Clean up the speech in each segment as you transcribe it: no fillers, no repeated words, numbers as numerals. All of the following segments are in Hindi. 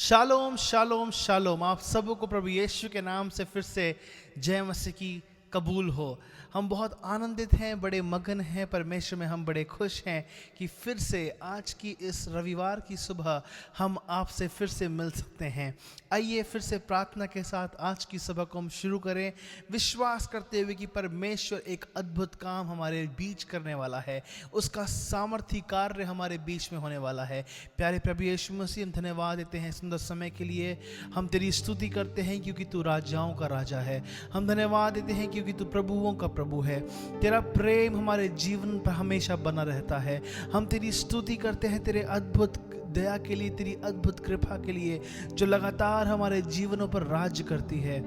Shalom shalom shalom. आप सबको प्रभु यीशु के नाम से फिर से जय मसीह की कबूल हो। हम बहुत आनंदित हैं, बड़े मगन हैं परमेश्वर में। हम बड़े खुश हैं कि फिर से आज की इस रविवार की सुबह हम आपसे फिर से मिल सकते हैं। आइए फिर से प्रार्थना के साथ आज की सभा को हम शुरू करें, विश्वास करते हुए कि परमेश्वर एक अद्भुत काम हमारे बीच करने वाला है, उसका सामर्थी कार्य हमारे बीच में होने वाला है। प्यारे प्रभु यीशु मसीह, हम धन्यवाद देते हैं सुंदर समय के लिए। हम तेरी स्तुति करते हैं क्योंकि तू राजाओं का राजा है। हम धन्यवाद देते हैं क्योंकि तू प्रभुओं का प्रभु है। तेरा प्रेम हमारे जीवन पर हमेशा बना रहता है। हम तेरी स्तुति करते हैं तेरे अद्भुत दया के लिए, तेरी अद्भुत कृपा के लिए जो लगातार हमारे जीवनों पर राज्य करती है।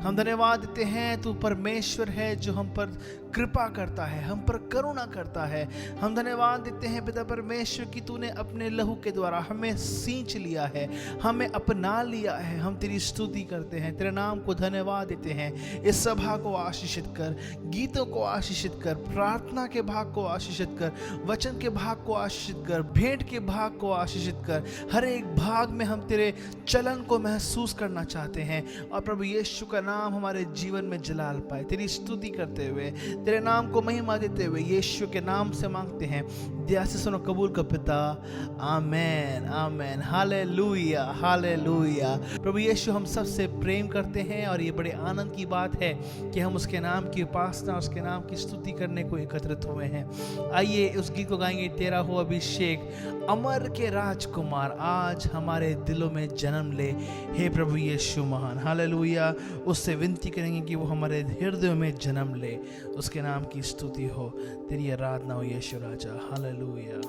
हम धन्यवाद देते हैं तू परमेश्वर है जो हम पर कृपा करता है, हम पर करुणा करता है। हम धन्यवाद देते हैं पिता परमेश्वर कि तूने अपने लहू के द्वारा हमें सींच लिया है, हमें अपना लिया है। हम तेरी स्तुति करते हैं, तेरे नाम को धन्यवाद देते हैं। इस सभा को आशीषित कर, गीतों को आशीषित कर, प्रार्थना के भाग को आशीषित कर, वचन के भाग को आशीषित कर, भेंट के भाग को आशीषित कर। हर एक भाग में हम तेरे चलन को महसूस करना चाहते हैं और प्रभु यीशु का नाम हमारे जीवन में जलाल पाए। तेरी स्तुति करते हुए, तेरे नाम को महिमा देते हुए यीशु के नाम से मांगते हैं, दया से सुनो कबूल का पिता। आमेन आमेन। Hallelujah hallelujah. प्रभु यीशु हम सबसे प्रेम करते हैं और ये बड़े आनंद की बात है कि हम उसके नाम की उपासना, उसके नाम की स्तुति करने को एकत्रित हुए हैं। आइए उस गीत को गाएंगे, तेरा हो अभिषेक अमर के राजकुमार आज हमारे दिलों में जन्म ले, हे प्रभु यीशु महान। हालेलुया। उससे विनती करेंगे कि वो हमारे हृदयों में जन्म ले, उसके नाम की स्तुति हो, तेरी आराधना हो यीशु राजा। हालेलुया।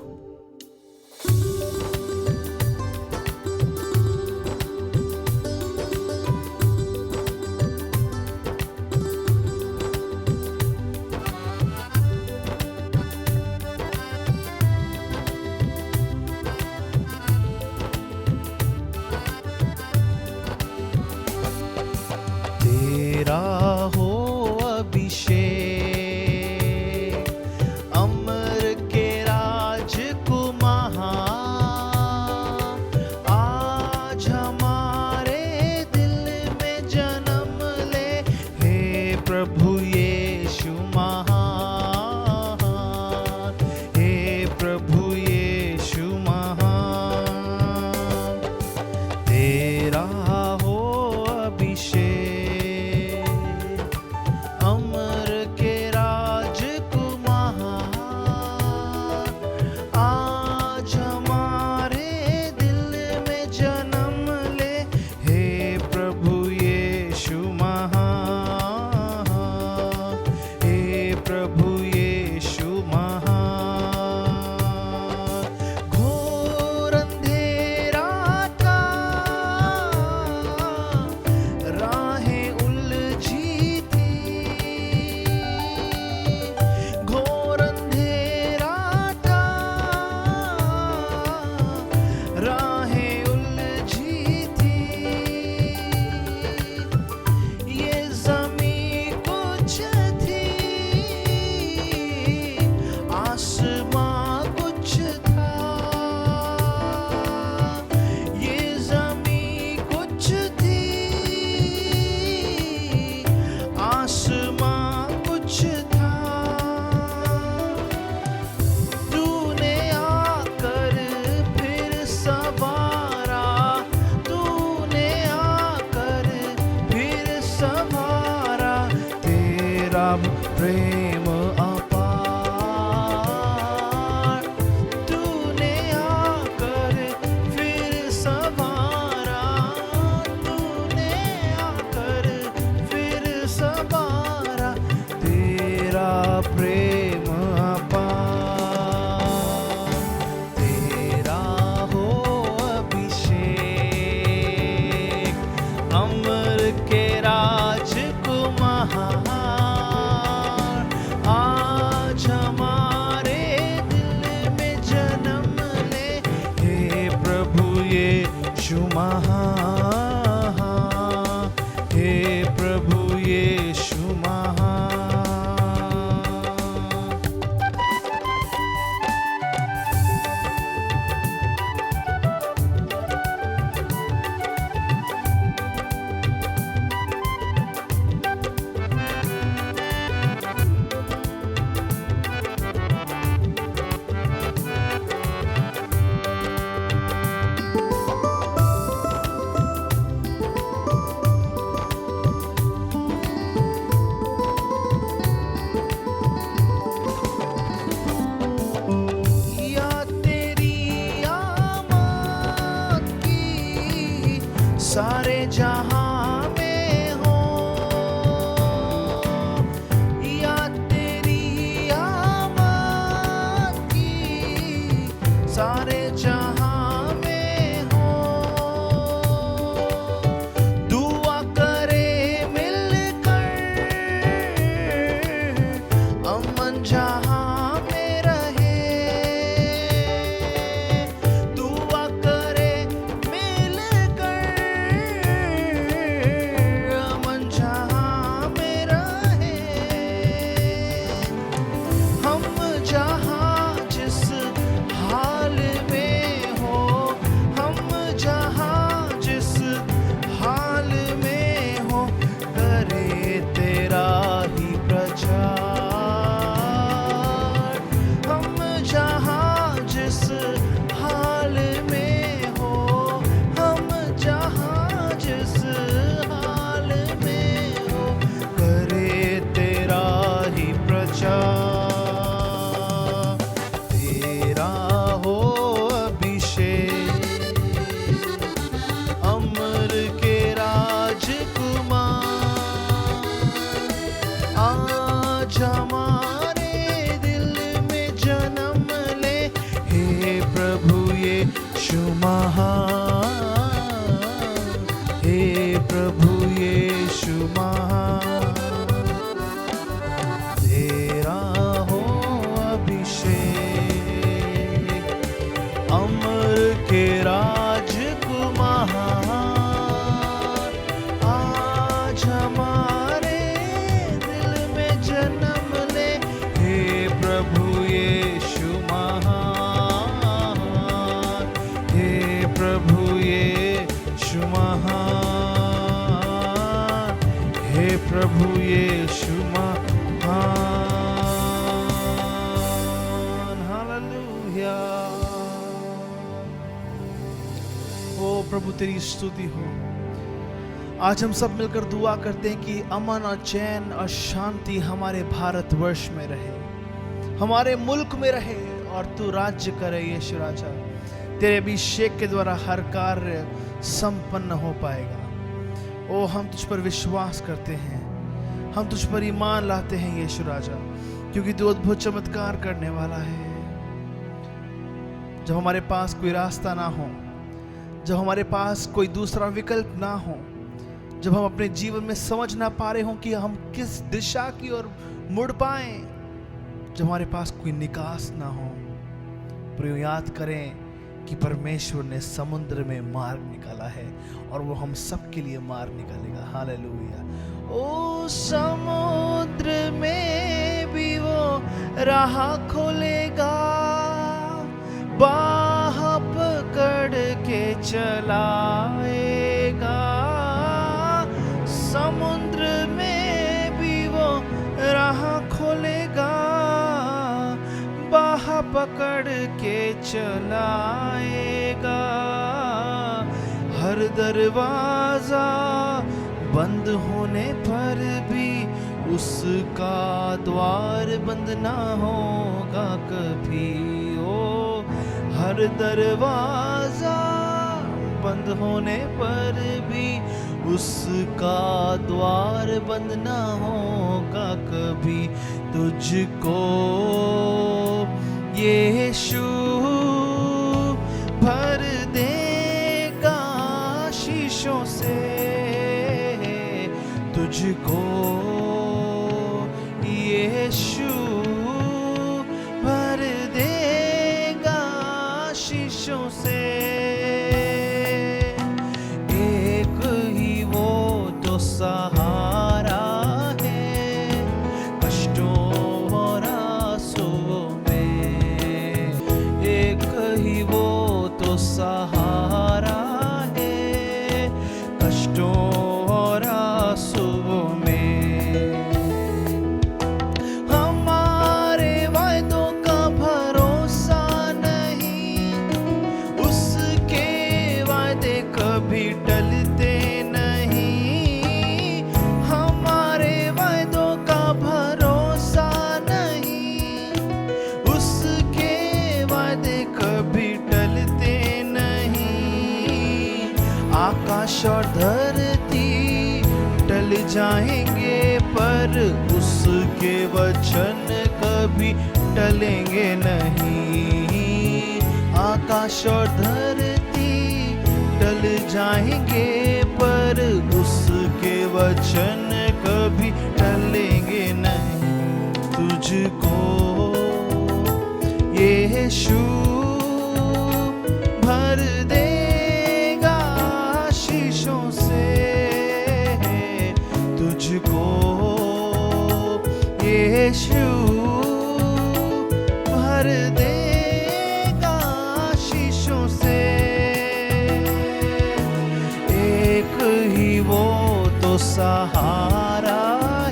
तेरा हो अभिषेक अमर के राजकुमार आज हमारे दिल में जन्म ले, हे प्रभु यीशु महान, हे प्रभु यीशु महान। तेरा हो अभिषेक अमर के राजकुमार आज हमारे दिल में जन्म ले, हे प्रभु यीशु महान, हे प्रभु यीशु महान। घोर अंधेरा का राहें उलझी थी, घोर अंधेरा का राहें उलझी थी। ये ज़मीं कुछ थी, आसमां कुछ था। ये ज़मीं कुछ थी, आसमां कुछ था। तूने आकर फिर संवारा, तूने आकर फिर संवारा। तेरा प्रेम अपार, तूने आकर फिर संवारा, तूने आकर फिर संवारा। तेरा प्रेम अपार, तेरा हो अभिषेक अमर के राजकुमार हमारे दिल में जन्म ले। हे प्रभु यीशु महान, हे प्रभु यीशु महान, हे प्रभु यीशु महान। हालेलुया। ओ प्रभु तेरी स्तुति हो। आज हम सब मिलकर दुआ करते हैं कि अमन और चैन और शांति हमारे भारतवर्ष में रहे, हमारे मुल्क में रहे, और तू राज्य करे यीशु राजा। तेरे अभिषेक के द्वारा हर कार्य संपन्न हो पाएगा। ओ हम तुझ पर विश्वास करते हैं, हम तुझ पर ईमान लाते हैं यीशु राजा, क्योंकि तू अद्भुत चमत्कार करने वाला है। जब हमारे पास कोई रास्ता ना हो, जब हमारे पास कोई दूसरा विकल्प ना हो, जब हम अपने जीवन में समझ ना पा रहे हों कि हम किस दिशा की ओर मुड़ पाएं, जब हमारे पास कोई निकास ना हो, पर याद करें कि परमेश्वर ने समुद्र में मार्ग निकाला है और वो हम सब के लिए मार्ग निकालेगा। हालेलुया। ओ समुद्र में भी वो राह खोलेगा, बाह पकड़ के चलाएगा। समुद्र में भी वो राह खोलेगा, बाह पकड़ के चलाएगा। हर दरवाजा बंद होने पर भी उसका द्वार बंद ना होगा कभी। ओ हर दरवाजा बंद होने पर भी उसका द्वार बंद ना होगा कभी। तुझको यीशु भर देगा आशीषों से, तुझको यीशु भर देगा आशीषों से। एक ही वो तो सहारा है कष्टों और आंसुओं में, एक ही वो तो सहारा है कष्टों और आंसुओं में। हमारे वायदों का भरोसा नहीं, उसके वायदे कभी टलते नहीं। हमारे वायदों का भरोसा नहीं, उसके वायदे कभी टलते नहीं। आकाश और धरती टल जाएंगे पर उसके वचन कभी टलेंगे नहीं। आकाश और धरती टल जाएंगे पर उसके वचन कभी टलेंगे नहीं। तुझको यीशु भर देगा आशीषों से, तुझको यीशु भर देगा आशीषों से। एक ही वो तो सहारा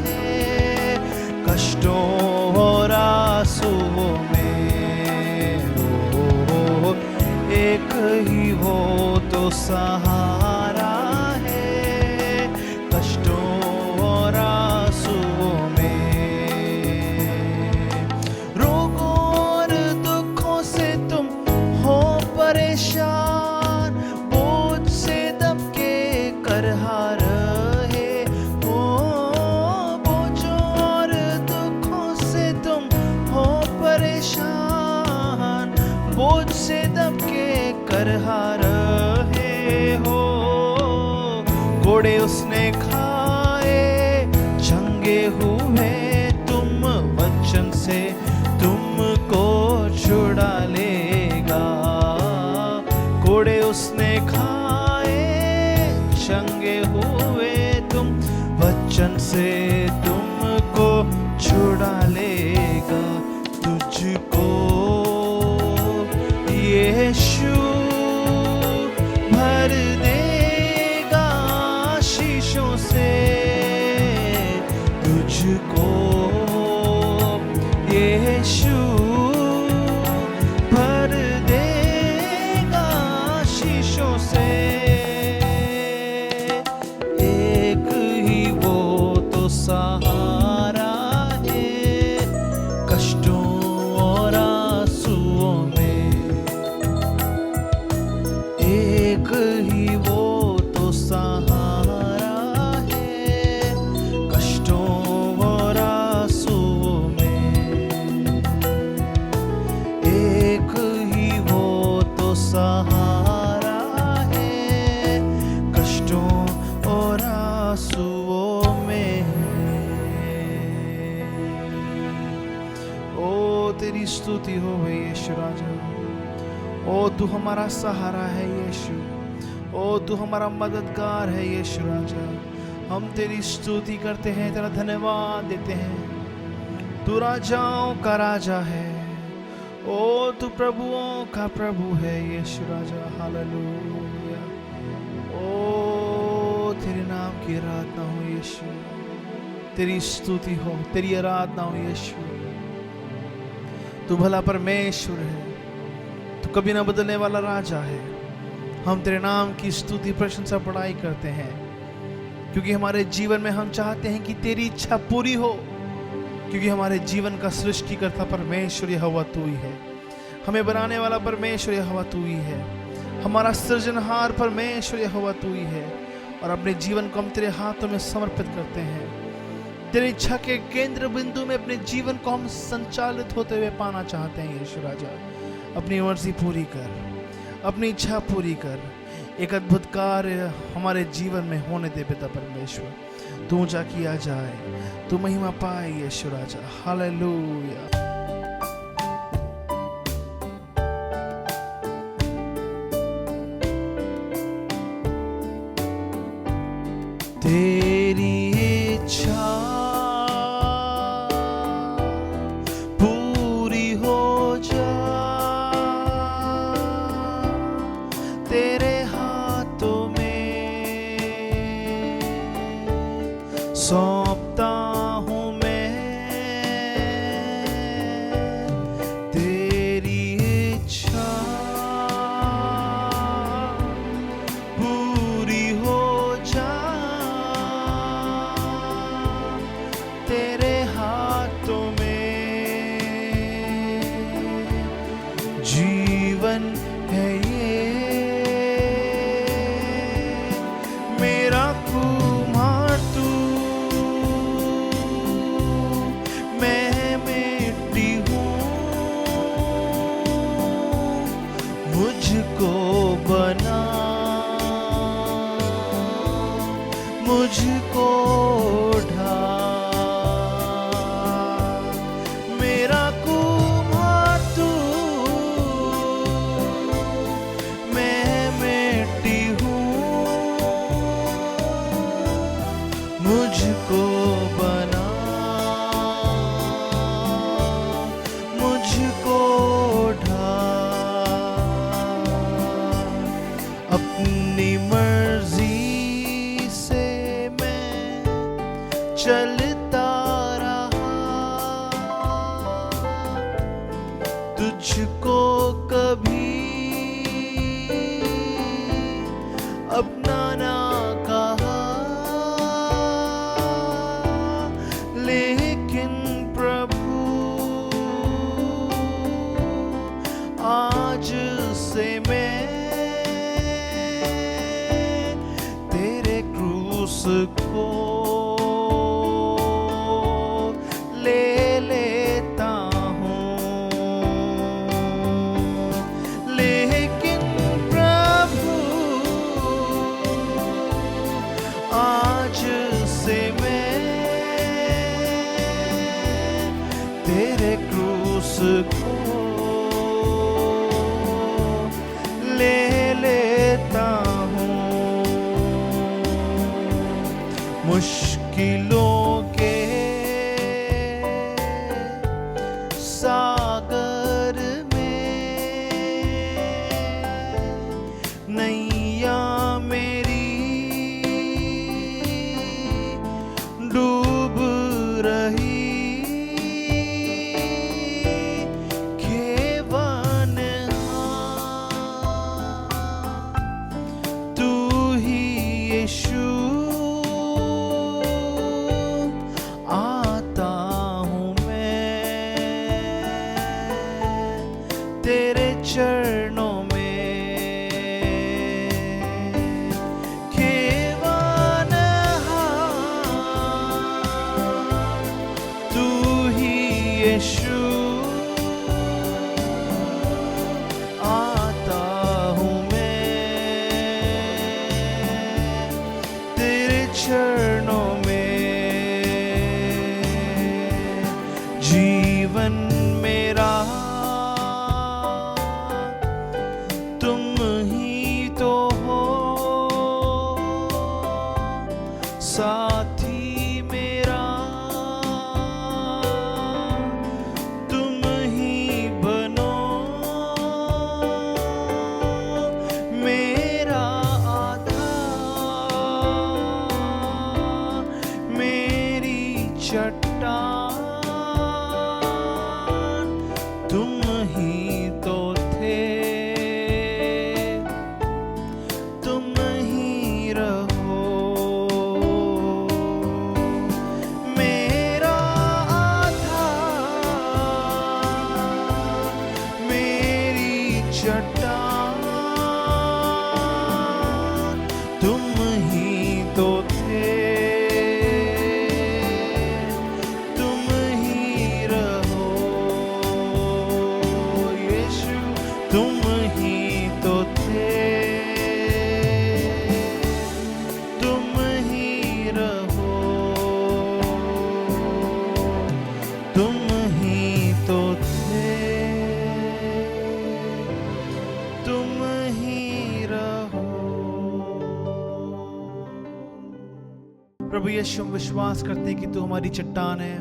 है कष्टों और आंसुओं में। एक ही वो तो सहारा है कष्टों और आंसुओं में। रोगों और दुखों से तुम हो परेशान, बोझ से दबके कर हार है। ओ बोझों और दुखों से तुम हो परेशान, बोझ से दबके कर हार है। हो दर्शन से तुमको छुड़ा लेगा, तुझको यीशु भर देगा आशीषों से, तुझको यीशु भर देगा आशीषों से। एक ही वो तो सहारा है कष्टों और आंसुओं में, एक ही वो तो सहारा है कष्टों और आंसुओं में, एक ही वो तो सहारा है कष्टों और आंसुओं में। ओ तेरी स्तुति हो यीशु राजा, ओ तू हमारा सहारा है यीशु, ओ तू हमारा मददगार है यीशु राजा। हम तेरी स्तुति करते हैं, तेरा धन्यवाद देते हैं। तू राजाओं का राजा है, ओ तू प्रभुओं का प्रभु है यीशु राजा। हालेलुया। ओ तेरे नाम की आराधना हो यीशु, तेरी स्तुति हो, तेरी आराधना हो यीशु। तू भला परमेश्वर है, तू कभी ना बदलने वाला राजा है। हम तेरे नाम की स्तुति प्रशंसा बड़ाई करते हैं, क्योंकि हमारे जीवन में हम चाहते हैं कि तेरी इच्छा पूरी हो, क्योंकि हमारे जीवन का सृष्टिकर्ता परमेश्वर यहोवा तू ही है, हमें बनाने वाला परमेश्वर यहोवा तू ही है, हमारा सृजनहार परमेश्वर यहोवा तू ही है। और अपने जीवन को हम तेरे हाथों में समर्पित करते हैं। तेरी इच्छा के केंद्र बिंदु में अपने जीवन को हम संचालित होते हुए पाना चाहते हैं यीशु राजा। अपनी मर्जी पूरी कर, अपनी इच्छा पूरी कर, एक अद्भुत कार्य हमारे जीवन में होने दे पिता परमेश्वर। तू ऊंचा किया जाए, तू महिमा पाए यीशु राजा। हालेलुया। तेरी इच्छा पूरी हो जा, तेरे हाथों में सौंपता हूँ मैं। तेरी इच्छा पूरी हो जा, तेरे हाथों में जीवन है ये। मेरा कुमार तू, मैं मिट्टी हूँ, मुझको बना, मुझको ढा। मेरा कुमार तू, मैं मिट्टी हूँ, मुझको बना, मुझको ढा। अपनी मर्जी से मैं चलता रहा, तुझको कभी अपना ना कहा, लेकिन प्रभु आज से मैं तेरे क्रूस को ले लेता हूँ। लेकिन प्रभु आज से मैं तेरे क्रूस को ले लेता हूँ। मुझ मुश्किलों के सागर में नैया मेरी डूब रही, केवन तू ही यीशु, आता हूँ मैं तेरे चरणों में, केवन तू ही यीशु, आता हूँ मैं तेरे चरणों में। जीवन मेरा तुम ही तो हो, साथी मेरा तुम ही बनो, मेरा आधार, मेरी चट्टान तुम ही तो थे, तुम ही रहो, मेरा आधार, मेरी चट्टान तुम ही तो थे, तुम ही रहो, यीशु तुम ही तो थे, तुम ही रहो, तुम ही तो थे, तुम ही रहो। प्रभु यीशु, हम विश्वास करते हैं कि तू हमारी चट्टान है।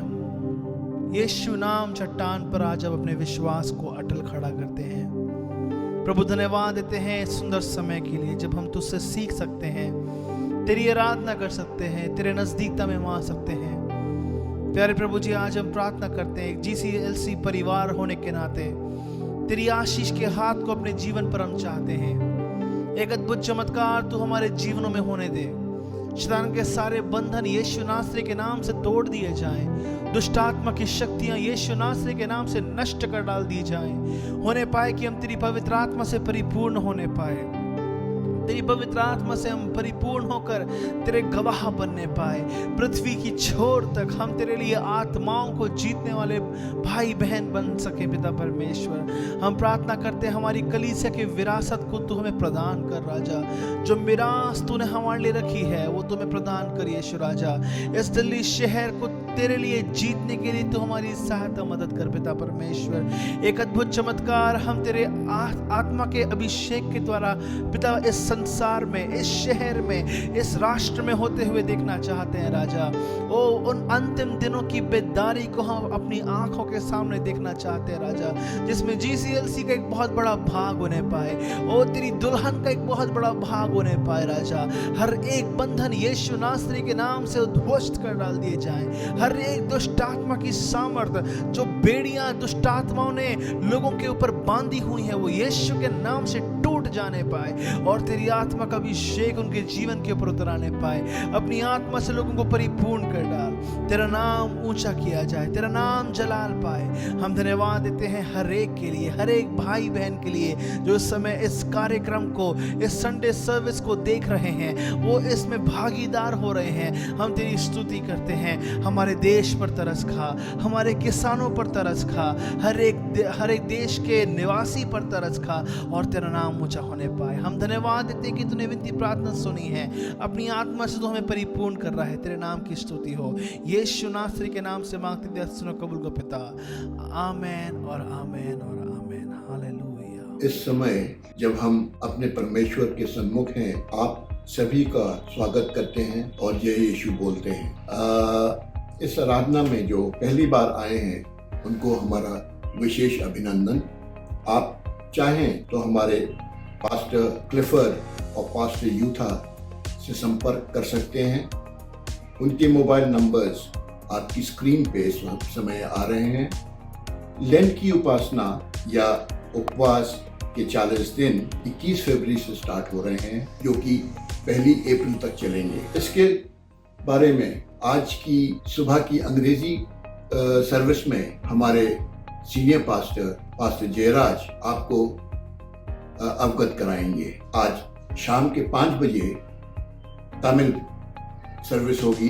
यीशु नाम चट्टान पर आज अब अपने विश्वास को अटल खड़ा करते हैं। प्रभु धन्यवाद देते हैं इस सुंदर समय के लिए जब हम तुझसे सीख सकते हैं, तेरी आराधना कर सकते हैं, तेरे नजदीकता में आ सकते हैं। प्यारे प्रभु जी, आज हम प्रार्थना करते हैं एक GCLC परिवार होने के नाते तेरी आशीष के हाथ को अपने जीवन पर हम चाहते हैं। एक अद्भुत चमत्कार तू हमारे जीवनों में होने दे। शैतान के सारे बंधन यीशु नासरी के नाम से तोड़ दिए जाएं। दुष्ट आत्मा की शक्तियां यीशु नासरी के नाम से नष्ट कर डाल दी जाएं। होने पाए कि हम तेरी पवित्र आत्मा से परिपूर्ण होने पाए, तेरी पवित्र आत्मा से हम परिपूर्ण होकर तेरे गवाह बनने पाए। पृथ्वी की छोर तक हम तेरे लिए आत्माओं को जीतने वाले भाई बहन बन सके। पिता परमेश्वर, हम प्रार्थना करते हैं हमारी कलीसिया की विरासत को तू हमें प्रदान कर राजा। जो मिरास तूने हमारे लिए रखी है वो तुम्हें प्रदान कर यीशु राजा। इस दिल्ली शहर को तेरे लिए जीतने के लिए तू हमारी सहायता मदद कर पिता परमेश्वर। एक अद्भुत चमत्कार हम तेरे आत्मा के अभिषेक के द्वारा पिता इस संसार में, इस शहर में, इस राष्ट्र में होते हुए देखना चाहते हैं राजा। ओ उन अंतिम दिनों की बेदारी को हम अपनी आंखों के सामने देखना चाहते हैं राजा, जिसमें GCLC का एक बहुत बड़ा भाग होने पाए। ओ तेरी दुल्हन का एक बहुत बड़ा भाग होने पाए राजा। हर एक बंधन यीशु नासरी के नाम से उद्ध्वस्त कर डाल दिए जाएं। हर एक दुष्ट आत्मा की सामर्थ, जो बेड़ियां दुष्ट आत्माओं ने लोगों के ऊपर बांधी हुई है, वो यीशु के नाम से टूट जाने पाए और तेरी आत्मा का अभिषेक उनके जीवन के ऊपर उतराने पाए। अपनी आत्मा से लोगों को परिपूर्ण कर डाल, तेरा नाम ऊंचा किया जाए, तेरा नाम जलाल पाए। हम धन्यवाद देते हैं हर एक के लिए, हर एक भाई बहन के लिए जो इस समय इस कार्यक्रम को, इस संडे सर्विस को देख रहे हैं, वो इसमें भागीदार हो रहे हैं। हम तेरी स्तुति करते हैं। हमारे देश पर तरस खा, हमारे किसानों पर तरस खा, हर एक देश के निवासी पर तरस खा और तेरा नाम ऊंचा होने पाए। हम धन्यवाद देते हैं कि तूने विनती प्रार्थना सुनी है, अपनी आत्मा से तू हमें परिपूर्ण कर रहा है। तेरे नाम की स्तुति हो, यीशु नासरी के नाम से मांगते हैं, सुनो कबूल को पिता। आमेन और आमेन और आमेन। हालेलुया। इस समय जब हम अपने परमेश्वर के सम्मुख हैं, आप सभी का स्वागत करते हैं और जय यीशु बोलते हैं। इस आराधना में जो पहली बार आए हैं उनको हमारा विशेष अभिनंदन। आप चाहें तो हमारे पास्टर क्लिफर्ड और पास्टर यूथा से संपर्क कर सकते हैं। उनके मोबाइल नंबर्स आपकी स्क्रीन पे इस समय आ रहे हैं। लेंट की उपासना या उपवास के 40 दिन 21 फरवरी से स्टार्ट हो रहे हैं, जो कि 1 अप्रैल तक चलेंगे। इसके बारे में आज की सुबह की अंग्रेजी सर्विस में हमारे सीनियर पास्टर जयराज आपको अवगत कराएंगे। आज शाम के 5 बजे तमिल सर्विस होगी,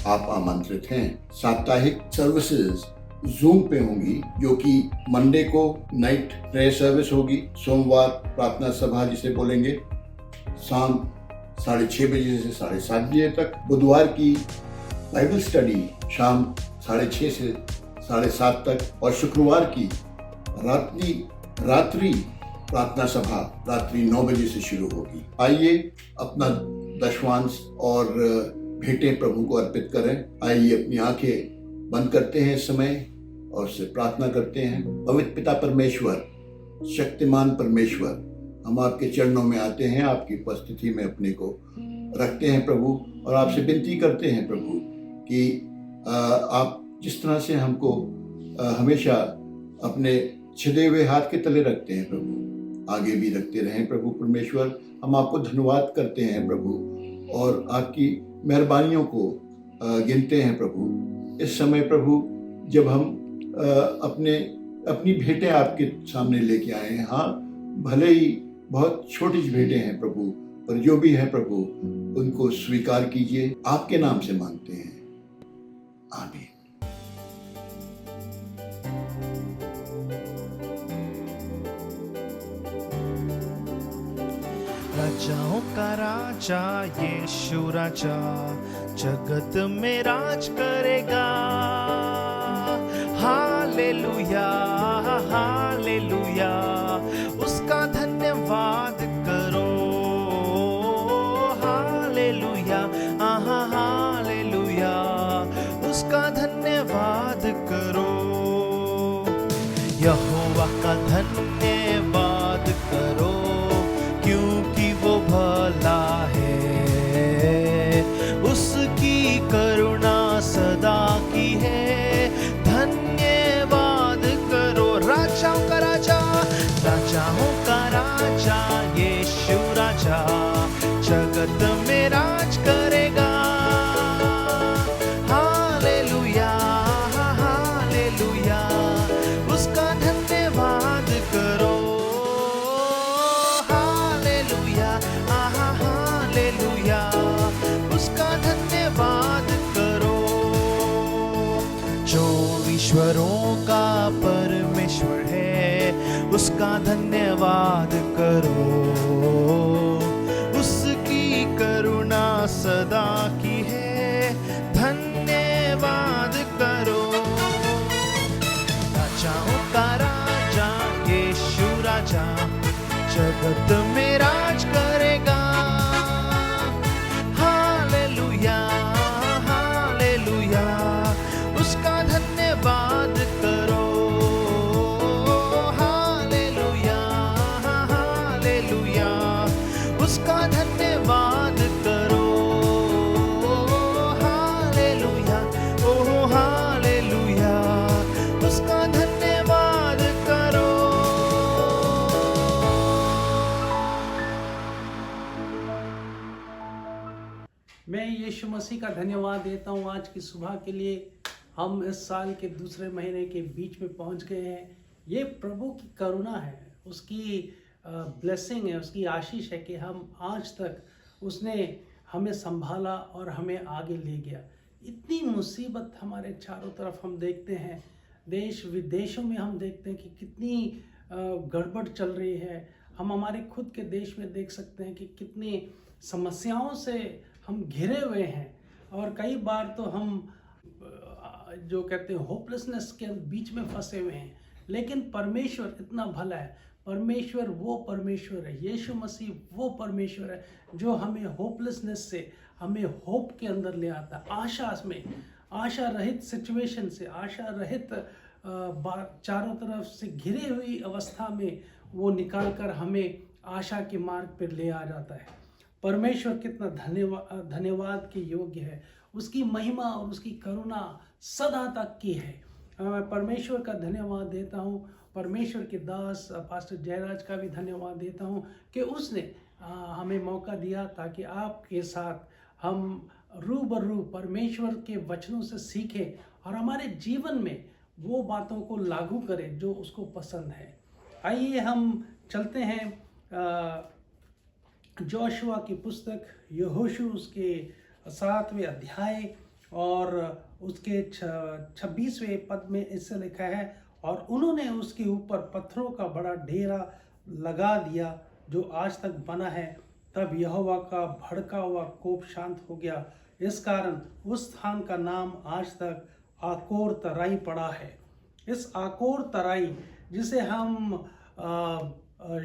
आप आमंत्रित हैं। साप्ताहिक सर्विसेज जूम पे होंगी, जो कि मंडे को नाइट प्रेयर सर्विस होगी, सोमवार प्रार्थना सभा जिसे बोलेंगे शाम 6:30 बजे से 7:30 बजे तक, बुधवार की बाइबल स्टडी शाम 6:30 से 7:30 तक और शुक्रवार की रात्रि प्रार्थना सभा रात्रि 9 बजे से शुरू होगी। आइए अपना दशवांश और भेंटें प्रभु को अर्पित करें। आइए अपनी आंखें बंद करते हैं इस समय और उससे प्रार्थना करते हैं। पवित्र पिता परमेश्वर, शक्तिमान परमेश्वर, हम आपके चरणों में आते हैं, आपकी उपस्थिति में अपने को रखते हैं प्रभु, और आपसे विनती करते हैं प्रभु कि आप जिस तरह से हमको हमेशा अपने छिदे हुए हाथ के तले रखते हैं प्रभु, आगे भी रखते रहें प्रभु परमेश्वर। हम आपको धन्यवाद करते हैं प्रभु और आपकी मेहरबानियों को गिनते हैं प्रभु। इस समय प्रभु जब हम अपनी भेंटें आपके सामने लेके आए हैं, हाँ भले ही बहुत छोटी भेंटें हैं प्रभु, पर जो भी है प्रभु उनको स्वीकार कीजिए। आपके नाम से मांगते हैं, आमीन। राजाओं का राजा यीशु राजा जगत में राज करेगा। हालेलुया हालेलुया, उसका धन्यवाद करो। हालेलुया आहा हालेलुया, उसका धन्यवाद करो। यहोवा का धन्यवाद करो, क्योंकि वो भला है, उसकी करुणा सदा की है। धन्यवाद करो। राजाओं का राजा, राजाओं का राजा यीशु राजा जगत में राज करेगा। हालेलुया हालेलुया, उसका धन्यवाद करो। हालेलुया, उसका धन्यवाद करो। जो ईश्वरों का परमेश्वर है, उसका धन्यवाद करो। उसकी करुणा सदा की है, धन्यवाद करो। राजाओं का राजा यीशु राजा जगत में राज करेगा। हालेलुया हालेलुया, उसका धन्यवाद करो। हालेलुया हालेलुया, उसका धन्यवाद करो। हालेलुया ओ हालेलुया, उसका धन्यवाद करो। मैं यीशु मसीह का धन्यवाद देता हूँ आज की सुबह के लिए। हम इस साल के दूसरे महीने के बीच में पहुँच गए हैं। ये प्रभु की करुणा है, उसकी ब्लेसिंग है, उसकी आशीष है कि हम आज तक उसने हमें संभाला और हमें आगे ले गया। इतनी मुसीबत हमारे चारों तरफ हम देखते हैं, देश विदेशों में हम देखते हैं कि कितनी गड़बड़ चल रही है। हम हमारे खुद के देश में देख सकते हैं कि कितनी समस्याओं से हम घिरे हुए हैं, और कई बार तो हम जो कहते हैं होपलेसनेस के बीच में फंसे हुए हैं। लेकिन परमेश्वर इतना भला है, परमेश्वर वो परमेश्वर है, यीशु मसीह वो परमेश्वर है जो हमें होपलेसनेस से हमें होप के अंदर ले आता है, आशा में, आशा रहित सिचुएशन से, आशा रहित चारों तरफ से घिरी हुई अवस्था में वो निकाल कर हमें आशा के मार्ग पर ले आ जाता है। परमेश्वर कितना धन्यवाद के योग्य है, उसकी महिमा और उसकी करुणा सदा तक की है। मैं परमेश्वर का धन्यवाद देता हूँ, परमेश्वर के दास पास्टर जयराज का भी धन्यवाद देता हूँ कि उसने हमें मौका दिया ताकि आपके साथ हम रूबरू परमेश्वर के वचनों से सीखें और हमारे जीवन में वो बातों को लागू करें जो उसको पसंद है। आइए हम चलते हैं जोशुआ की पुस्तक यहोशू उसके 7वें अध्याय और उसके 26वें पद में इससे लिखा है, और उन्होंने उसके ऊपर पत्थरों का बड़ा ढेरा लगा दिया जो आज तक बना है। तब यहोवा का भड़का हुआ कोप शांत हो गया, इस कारण उस स्थान का नाम आज तक आकोर तराई पड़ा है। इस आकोर तराई जिसे हम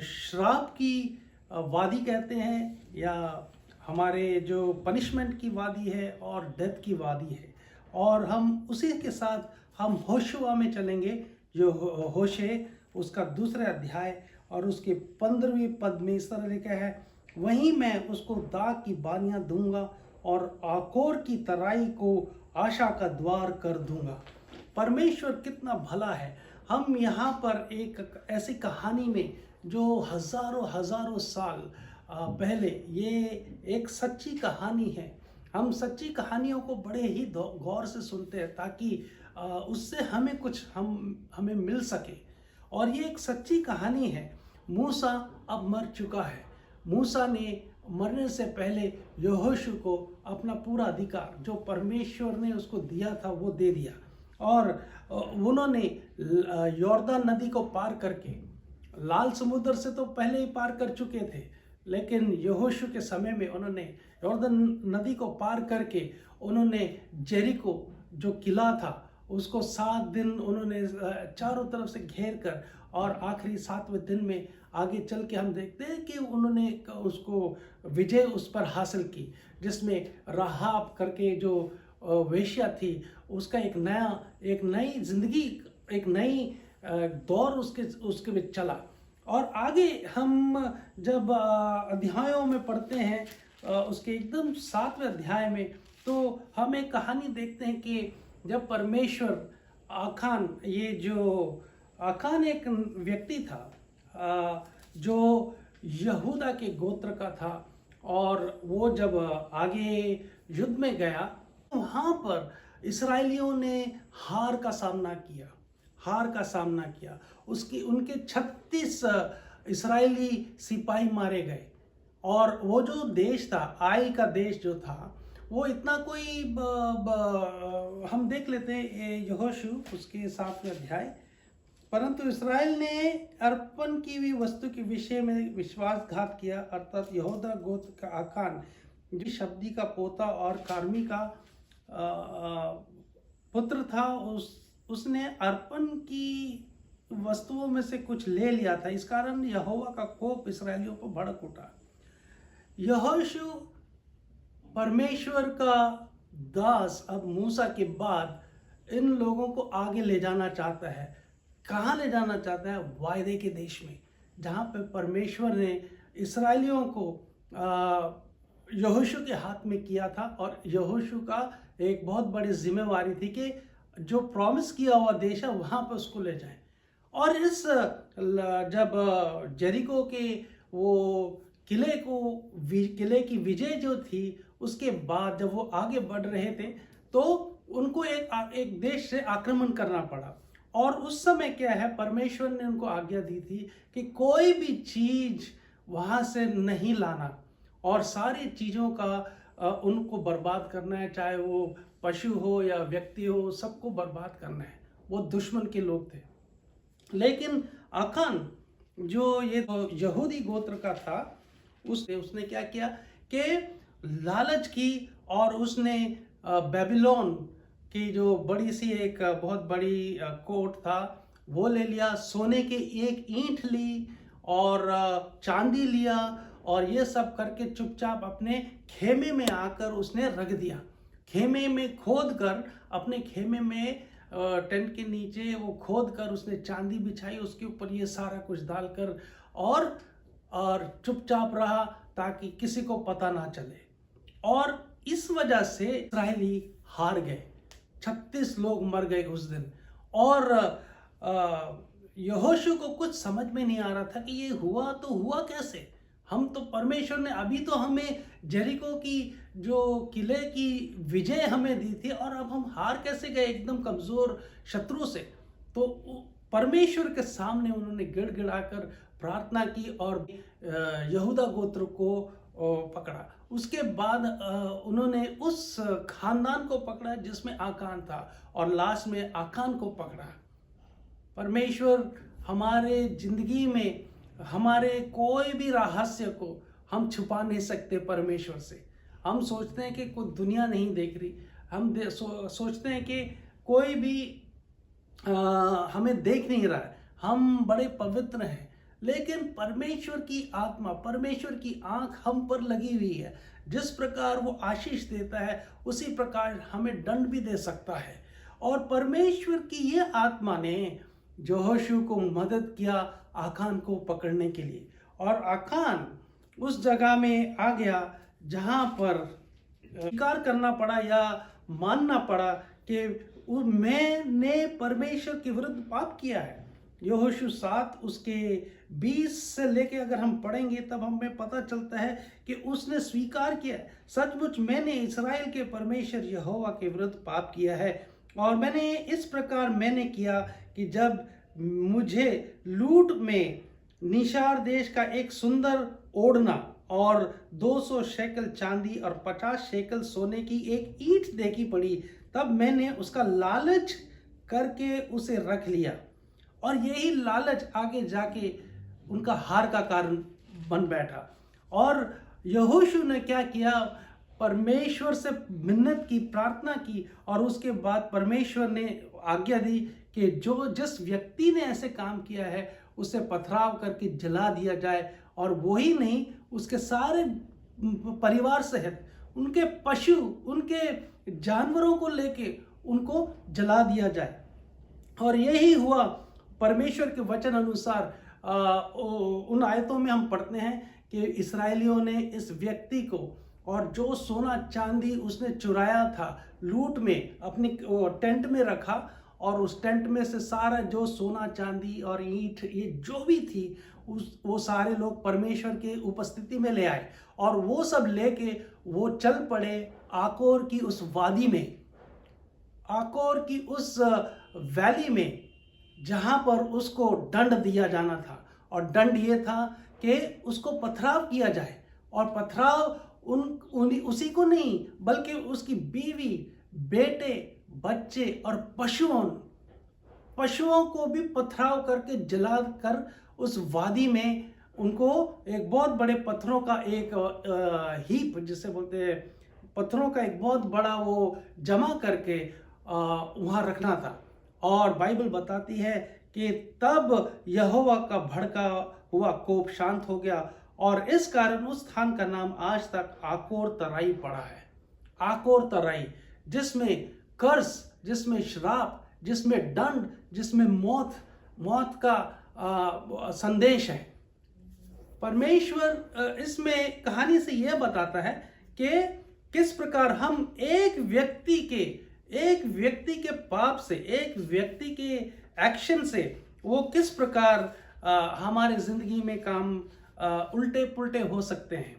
श्राप की वादी कहते हैं, या हमारे जो पनिशमेंट की वादी है और डेथ की वादी है, और हम उसी के साथ हम होशुआ में चलेंगे जो होशे उसका 2 अध्याय और उसके 15वें पद में इस तरह लिखा है, वहीं मैं उसको दाग की बानियां दूंगा और आकोर की तराई को आशा का द्वार कर दूंगा। परमेश्वर कितना भला है। हम यहाँ पर एक ऐसी कहानी में जो हजारों साल पहले, ये एक सच्ची कहानी है। हम सच्ची कहानियों को बड़े ही गौर से सुनते हैं ताकि उससे हमें कुछ हमें मिल सके। और ये एक सच्ची कहानी है। मूसा अब मर चुका है। मूसा ने मरने से पहले यहोशू को अपना पूरा अधिकार जो परमेश्वर ने उसको दिया था वो दे दिया, और उन्होंने यॉर्दन नदी को पार करके, लाल समुद्र से तो पहले ही पार कर चुके थे, लेकिन यहोशू के समय में उन्होंने यॉर्दन नदी को पार करके उन्होंने जेरिको जो किला था उसको 7 दिन उन्होंने चारों तरफ से घेर कर, और आखिरी 7वें दिन में आगे चल के हम देखते हैं कि उन्होंने उसको विजय उस पर हासिल की, जिसमें राहाब करके जो वेश्या थी उसका एक नई जिंदगी, एक नई दौर उसके में चला। और आगे हम जब अध्यायों में पढ़ते हैं उसके एकदम 7वें अध्याय में, तो हम एक कहानी देखते हैं कि जब परमेश्वर आखान एक व्यक्ति था जो यहूदा के गोत्र का था, और वो जब आगे युद्ध में गया वहाँ पर इस्राएलियों ने हार का सामना किया। उनके 36 इस्राएली सिपाही मारे गए, और वो जो देश था, आई का देश जो था, वो इतना कोई हम देख लेते हैं यहोशू उसके 7वें अध्याय। परंतु इस्राएल ने अर्पण की हुई वस्तु के विषय में विश्वासघात किया, अर्थात यहूदा गोत्र का आखान जो शब्दी का पोता और कार्मी का पुत्र था, उसने अर्पण की वस्तुओं में से कुछ ले लिया था। इस कारण यहोवा का कोप इसराइलियों पर भड़क उठा। यहोशू परमेश्वर का दास अब मूसा के बाद इन लोगों को आगे ले जाना चाहता है। कहाँ ले जाना चाहता है? वायदे के देश में, जहाँ पे परमेश्वर ने इसराइलियों को यहोशू के हाथ में किया था, और यहोशू का एक बहुत बड़ी जिम्मेवारी थी कि जो प्रॉमिस किया हुआ देश है वहाँ पे उसको ले जाएं। और जब जेरिको के वो किले की विजय जो थी, उसके बाद जब वो आगे बढ़ रहे थे तो उनको एक देश से आक्रमण करना पड़ा। और उस समय क्या है, परमेश्वर ने उनको आज्ञा दी थी कि कोई भी चीज वहां से नहीं लाना, और सारी चीजों का उनको बर्बाद करना है, चाहे वो पशु हो या व्यक्ति हो, सबको बर्बाद करना है। वो दुश्मन के लोग थे। लेकिन आखान जो ये यहूदी गोत्र का था, उसने क्या किया कि लालच की, और उसने बेबीलोन की जो बड़ी सी एक बहुत बड़ी कोट था वो ले लिया, सोने की एक ईंट ली, और चांदी लिया और ये सब करके चुपचाप अपने खेमे में आकर उसने रख दिया। खेमे में खोद कर, अपने खेमे में टेंट के नीचे वो खोद कर उसने चांदी बिछाई, उसके ऊपर ये सारा कुछ डालकर और चुपचाप रहा ताकि किसी को पता ना चले। और इस वजह से इस्राएली हार गए, 36 लोग मर गए उस दिन। और यहोशू को कुछ समझ में नहीं आ रहा था कि ये हुआ तो हुआ कैसे। हम तो, परमेश्वर ने अभी तो हमें जेरिको की जो किले की विजय हमें दी थी और अब हम हार कैसे गए एकदम कमजोर शत्रु से। तो परमेश्वर के सामने उन्होंने गिड़गिड़ाकर प्रार्थना की और यहूदा गोत्र को पकड़ा। उसके बाद उन्होंने उस खानदान को पकड़ा जिसमें आकान था और लास्ट में आकान को पकड़ा। परमेश्वर हमारे जिंदगी में हमारे कोई भी रहस्य को हम छुपा नहीं सकते परमेश्वर से। हम सोचते हैं कि कोई दुनिया नहीं देख रही, हम सोचते हैं कि कोई भी हमें देख नहीं रहा है, हम बड़े पवित्र हैं, लेकिन परमेश्वर की आत्मा, परमेश्वर की आंख हम पर लगी हुई है। जिस प्रकार वो आशीष देता है उसी प्रकार हमें दंड भी दे सकता है। और परमेश्वर की ये आत्मा ने यहोशू को मदद किया आकान को पकड़ने के लिए। और आकान उस जगह में आ गया जहां पर स्वीकार करना पड़ा या मानना पड़ा कि मैंने परमेश्वर के विरुद्ध पाप किया है। यहोशू 7 उसके 20 से लेके अगर हम पढ़ेंगे तब हमें पता चलता है कि उसने स्वीकार किया, सचमुच मैंने इस्राएल के परमेश्वर यहोवा के विरुद्ध पाप किया है। और मैंने इस प्रकार किया कि जब मुझे लूट में निशार देश का एक सुंदर ओढ़ना और 200 शेकल चांदी और 50 शेकल सोने की एक ईंट देखी पड़ी, तब मैंने उसका लालच करके उसे रख लिया। और यही लालच आगे जाके उनका हार का कारण बन बैठा। और यहोशू ने क्या किया, परमेश्वर से मिन्नत की, प्रार्थना की और उसके बाद परमेश्वर ने आज्ञा दी कि जिस व्यक्ति ने ऐसे काम किया है उसे पथराव करके जला दिया जाए। और वही नहीं, उसके सारे परिवार सहित उनके पशु, उनके जानवरों को लेके उनको जला दिया जाए। और यही हुआ परमेश्वर के वचन अनुसार। उन आयतों में हम पढ़ते हैं कि इस्राएलियों ने इस व्यक्ति को और जो सोना चांदी उसने चुराया था लूट में अपनी टेंट में रखा, और उस टेंट में से सारा जो सोना चांदी और ईंट ये जो भी थी वो सारे लोग परमेश्वर के उपस्थिति में ले आए। और वो सब लेके वो चल पड़े आकोर की उस वादी में, आकोर की उस वैली में जहां पर उसको दंड दिया जाना था। और दंड ये था कि उसको पथराव किया जाए। और पथराव उसी को नहीं बल्कि उसकी बीवी, बेटे, बच्चे और पशुओं को भी पथराव करके जला कर उस वादी में उनको एक बहुत बड़े पत्थरों का एक हीप जिसे बोलते हैं, पत्थरों का एक बहुत बड़ा वो जमा करके वहाँ रखना था। और बाइबल बताती है कि तब यहोवा का भड़का हुआ कोप शांत हो गया और इस कारण उस स्थान का नाम आज तक आकोर तराई पड़ा है। आकोर तराई, जिसमें कर्ज, जिसमें श्राप, जिसमें दंड, जिसमें मौत का संदेश है। परमेश्वर इसमें कहानी से यह बताता है कि किस प्रकार हम एक व्यक्ति के पाप से, एक व्यक्ति के एक्शन से वो किस प्रकार हमारे जिंदगी में काम उल्टे पुल्टे हो सकते हैं।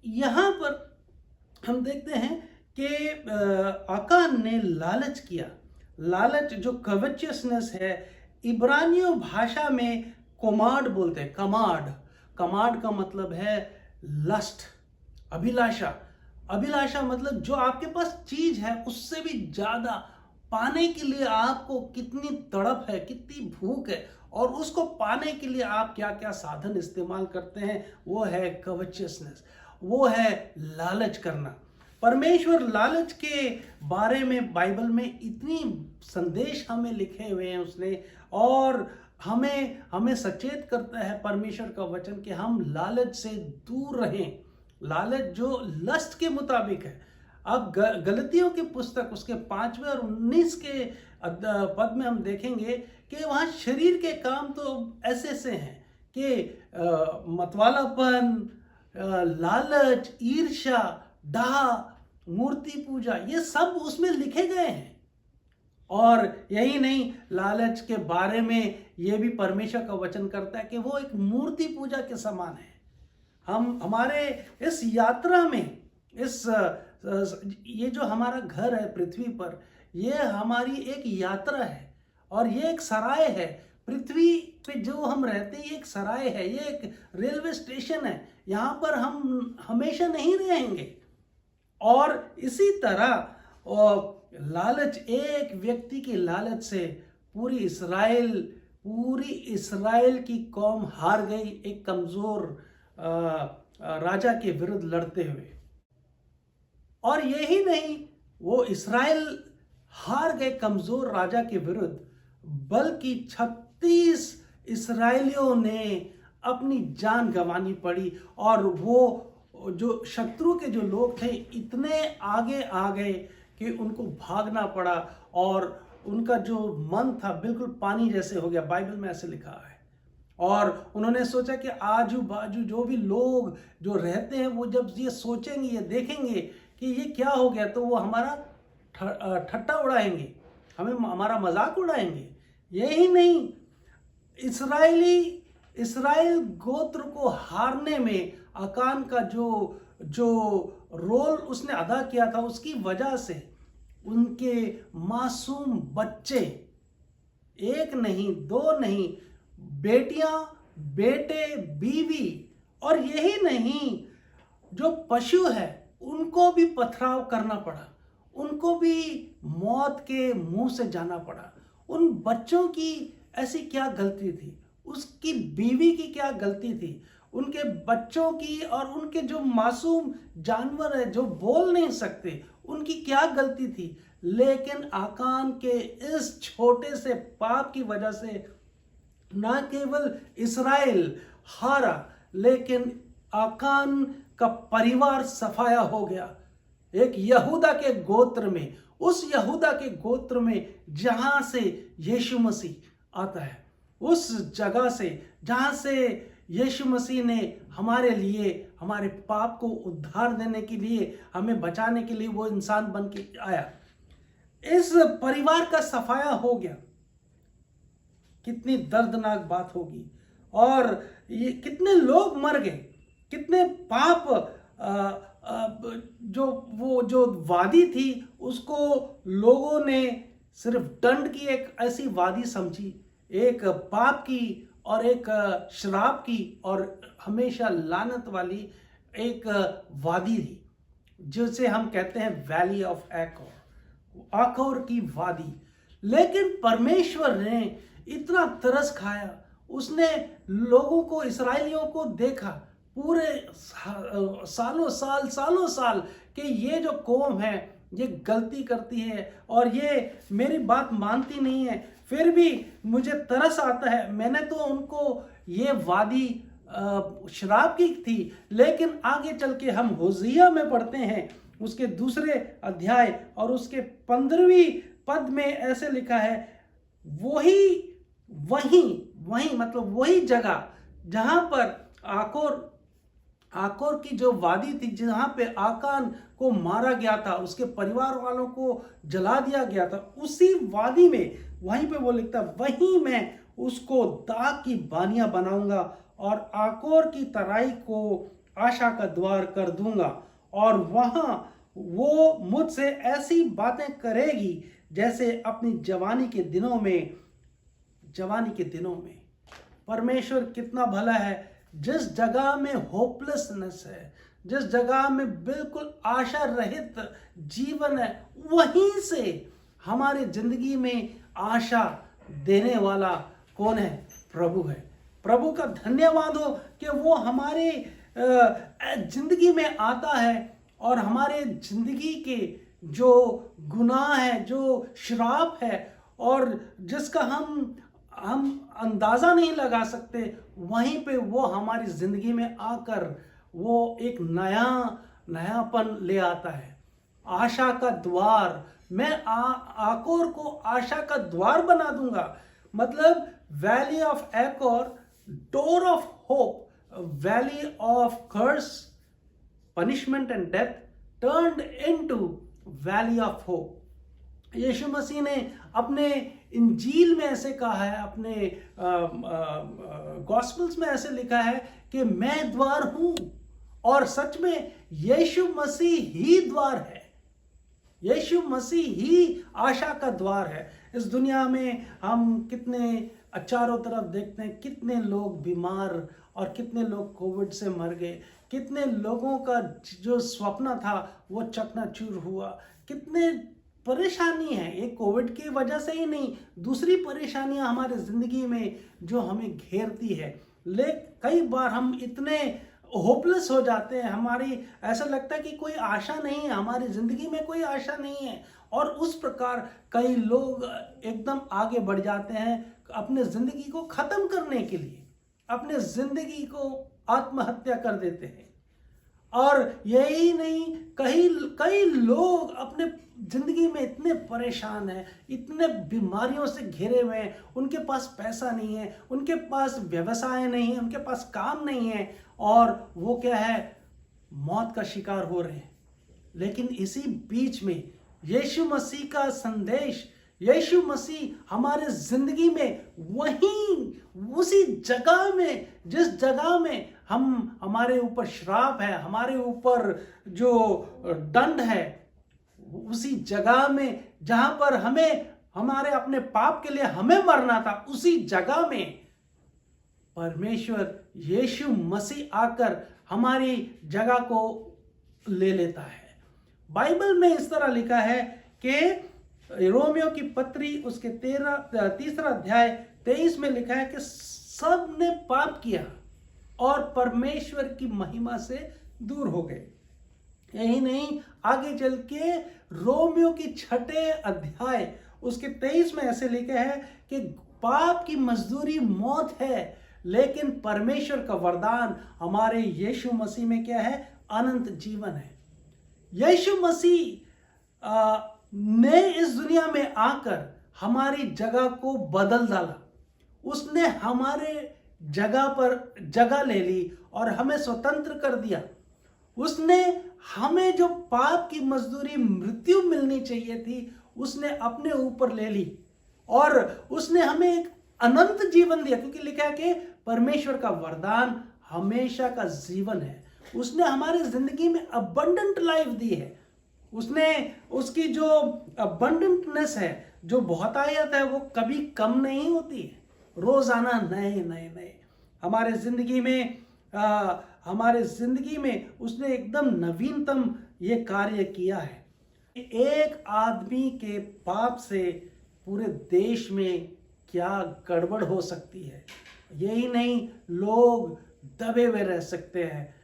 यहाँ पर हम देखते हैं कि आकान ने लालच किया। लालच जो कवचियसनेस है, इब्रानियों भाषा में कोमाड बोलते हैं। कमाड का मतलब है लस्ट, अभिलाषा। अभिलाषा मतलब जो आपके पास चीज है उससे भी ज्यादा पाने के लिए आपको कितनी तड़प है, कितनी भूख है, और उसको पाने के लिए आप क्या क्या साधन इस्तेमाल करते हैं, वो है कवचियसनेस, वो है लालच करना। परमेश्वर लालच के बारे में बाइबल में इतनी संदेश हमें लिखे हुए हैं उसने, और हमें हमें सचेत करता है परमेश्वर का वचन कि हम लालच से दूर रहें। लालच जो लस्ट के मुताबिक है। अब गलतियों की पुस्तक उसके 5वें और 19 के पद में हम देखेंगे कि वहाँ शरीर के काम तो ऐसे ऐसे हैं कि मतवालापन, लालच, ईर्ष्या, डाह, मूर्ति पूजा, ये सब उसमें लिखे गए हैं। और यही नहीं, लालच के बारे में ये भी परमेश्वर का वचन करता है कि वो एक मूर्ति पूजा के समान है। हम हमारे इस यात्रा में ये जो हमारा घर है पृथ्वी पर, ये हमारी एक यात्रा है और ये एक सराय है। पृथ्वी पे जो हम रहते हैं ये एक सराय है, ये एक रेलवे स्टेशन है। यहाँ पर हम हमेशा नहीं रहेंगे। और इसी तरह लालच, एक व्यक्ति की लालच से पूरी इस्राएल की कौम हार गई, एक कमजोर राजा के विरुद्ध लड़ते हुए। और यही नहीं, वो इस्राएल हार गए कमजोर राजा के विरुद्ध, बल्कि 36 इस्राएलियों ने अपनी जान गंवानी पड़ी। और वो जो शत्रु के जो लोग थे इतने आगे आ गए कि उनको भागना पड़ा और उनका जो मन था बिल्कुल पानी जैसे हो गया। बाइबल में ऐसे लिखा है। और उन्होंने सोचा कि आजू बाजू जो भी लोग जो रहते हैं वो जब ये सोचेंगे, ये देखेंगे कि ये क्या हो गया, तो वो हमारा ठट्टा उड़ाएंगे, हमारा मजाक उड़ाएंगे। यही नहीं, इस्राएल गोत्र को हारने में आकान का जो रोल उसने अदा किया था, उसकी वजह से उनके मासूम बच्चे, एक नहीं, दो नहीं, बेटियां, बेटे, बीवी, और यही नहीं, जो पशु है उनको भी पथराव करना पड़ा, उनको भी मौत के मुंह से जाना पड़ा। उन बच्चों की ऐसी क्या गलती थी, उसकी बीवी की क्या गलती थी, उनके बच्चों की और उनके जो मासूम जानवर है जो बोल नहीं सकते, उनकी क्या गलती थी। लेकिन आकान के इस छोटे से पाप की वजह से ना केवल इस्राएल हारा, लेकिन आकान का परिवार सफाया हो गया। एक यहूदा के गोत्र में, उस यहूदा के गोत्र में जहां से यीशु मसीह आता है, उस जगह से जहां से यीशु मसीह ने हमारे लिए, हमारे पाप को उद्धार देने के लिए, हमें बचाने के लिए वो इंसान बन के आया। इस परिवार का सफाया हो गया। कितनी दर्दनाक बात होगी। और ये कितने लोग मर गए, कितने पाप, जो वादी थी उसको लोगों ने सिर्फ दंड की एक ऐसी वादी समझी, एक पाप की और एक श्राप की और हमेशा लानत वाली एक वादी थी, जिसे हम कहते हैं वैली ऑफ आकोर की वादी। लेकिन परमेश्वर ने इतना तरस खाया, उसने लोगों को, इस्राएलियों को देखा पूरे सालों साल कि ये जो कौम है ये गलती करती है और ये मेरी बात मानती नहीं है, फिर भी मुझे तरस आता है। मैंने तो उनको ये वादी शराब की थी। लेकिन आगे चल के हम होसिया में पढ़ते हैं, उसके 2 अध्याय और उसके 15वीं पद में ऐसे लिखा है, वही मतलब वही जगह जहां पर आकोर की जो वादी थी, जहां पे आकान को मारा गया था, उसके परिवार वालों को जला दिया गया था, उसी वादी में, वहीं पे वो लिखता, वहीं मैं उसको दाग की बानियां बनाऊंगा और आकोर की तराई को आशा का द्वार कर दूंगा, और वहां वो मुझसे ऐसी बातें करेगी जैसे अपनी जवानी के दिनों में। परमेश्वर कितना भला है। जिस जगह में होपलेसनेस है, जिस जगह में बिल्कुल आशा रहित जीवन है, वहीं से हमारे जिंदगी में आशा देने वाला कौन है? प्रभु है। प्रभु का धन्यवाद हो कि वो हमारे जिंदगी में आता है और हमारे जिंदगी के जो गुनाह है, जो श्राप है और जिसका हम हम अंदाज़ा नहीं लगा सकते, वहीं पे वो हमारी ज़िंदगी में आकर वो एक नयापन ले आता है। आशा का द्वार, मैं आकोर को आशा का द्वार बना दूंगा। मतलब valley of Achor, door of hope, valley of curse, punishment and death turned into valley of hope. यीशु मसीह ने अपने इंजील में ऐसे कहा है, अपने गॉस्पेल्स में ऐसे लिखा है कि मैं द्वार हूं, और सच में यीशु मसीह ही द्वार है। यीशु मसीह ही आशा का द्वार है। इस दुनिया में हम कितने चारों तरफ देखते हैं, कितने लोग बीमार और कितने लोग कोविड से मर गए, कितने लोगों का जो स्वप्न था वो चकनाचूर हुआ, कितने परेशानी है। ये कोविड की वजह से ही नहीं, दूसरी परेशानियां हमारे ज़िंदगी में जो हमें घेरती है। कई बार हम इतने होपलेस हो जाते हैं, हमारी ऐसा लगता है कि कोई आशा नहीं है, हमारी ज़िंदगी में कोई आशा नहीं है, और उस प्रकार कई लोग एकदम आगे बढ़ जाते हैं अपने ज़िंदगी को ख़त्म करने के लिए, अपने ज़िंदगी को आत्महत्या कर देते हैं। और यही नहीं, कई लोग अपने ज़िंदगी में इतने परेशान हैं, इतने बीमारियों से घिरे हुए हैं, उनके पास पैसा नहीं है, उनके पास व्यवसाय नहीं है, उनके पास काम नहीं है, और वो क्या है, मौत का शिकार हो रहे हैं। लेकिन इसी बीच में यीशु मसीह का संदेश, यीशु मसीह हमारे जिंदगी में वहीं उसी जगह में, जिस जगह में हमारे ऊपर श्राप है, हमारे ऊपर जो दंड है, उसी जगह में जहां पर हमारे अपने पाप के लिए हमें मरना था, उसी जगह में परमेश्वर यीशु मसीह आकर हमारी जगह को ले लेता है। बाइबल में इस तरह लिखा है कि रोमियो की पत्री उसके 3 अध्याय 23 में लिखा है कि सब ने पाप किया और परमेश्वर की महिमा से दूर हो गए। यही नहीं, आगे चल के रोमियो की 6 अध्याय उसके 23 में ऐसे लिखा है कि पाप की मजदूरी मौत है, लेकिन परमेश्वर का वरदान हमारे यीशु मसीह में क्या है, अनंत जीवन है। यीशु मसीह ने इस दुनिया में आकर हमारी जगह को बदल डाला। उसने हमारे जगह पर जगह ले ली और हमें स्वतंत्र कर दिया। उसने हमें जो पाप की मजदूरी मृत्यु मिलनी चाहिए थी, उसने अपने ऊपर ले ली और उसने हमें एक अनंत जीवन दिया, क्योंकि लिखा है कि परमेश्वर का वरदान हमेशा का जीवन है। उसने हमारी जिंदगी में अबंडेंट लाइफ दी है। उसने उसकी जो अबंडेंटनेस है, जो बहुतायत है, वो कभी कम नहीं होती है। रोजाना नए नए नए हमारे जिंदगी में उसने एकदम नवीनतम ये कार्य किया है। एक आदमी के पाप से पूरे देश में क्या गड़बड़ हो सकती है। यही नहीं, लोग दबे हुए रह सकते हैं,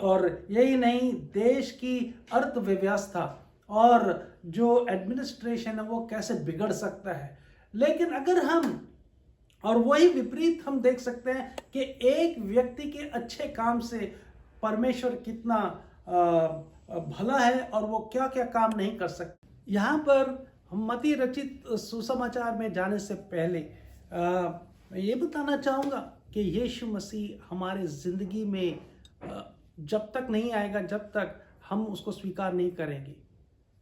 और यही नहीं, देश की अर्थव्यवस्था और जो एडमिनिस्ट्रेशन है वो कैसे बिगड़ सकता है। लेकिन अगर और वही विपरीत हम देख सकते हैं कि एक व्यक्ति के अच्छे काम से परमेश्वर कितना भला है और वो क्या क्या काम नहीं कर सकते। यहाँ पर मत्ती रचित सुसमाचार में जाने से पहले मैं ये बताना चाहूँगा कि यीशु मसीह हमारे ज़िंदगी में जब तक नहीं आएगा, जब तक हम उसको स्वीकार नहीं करेंगे।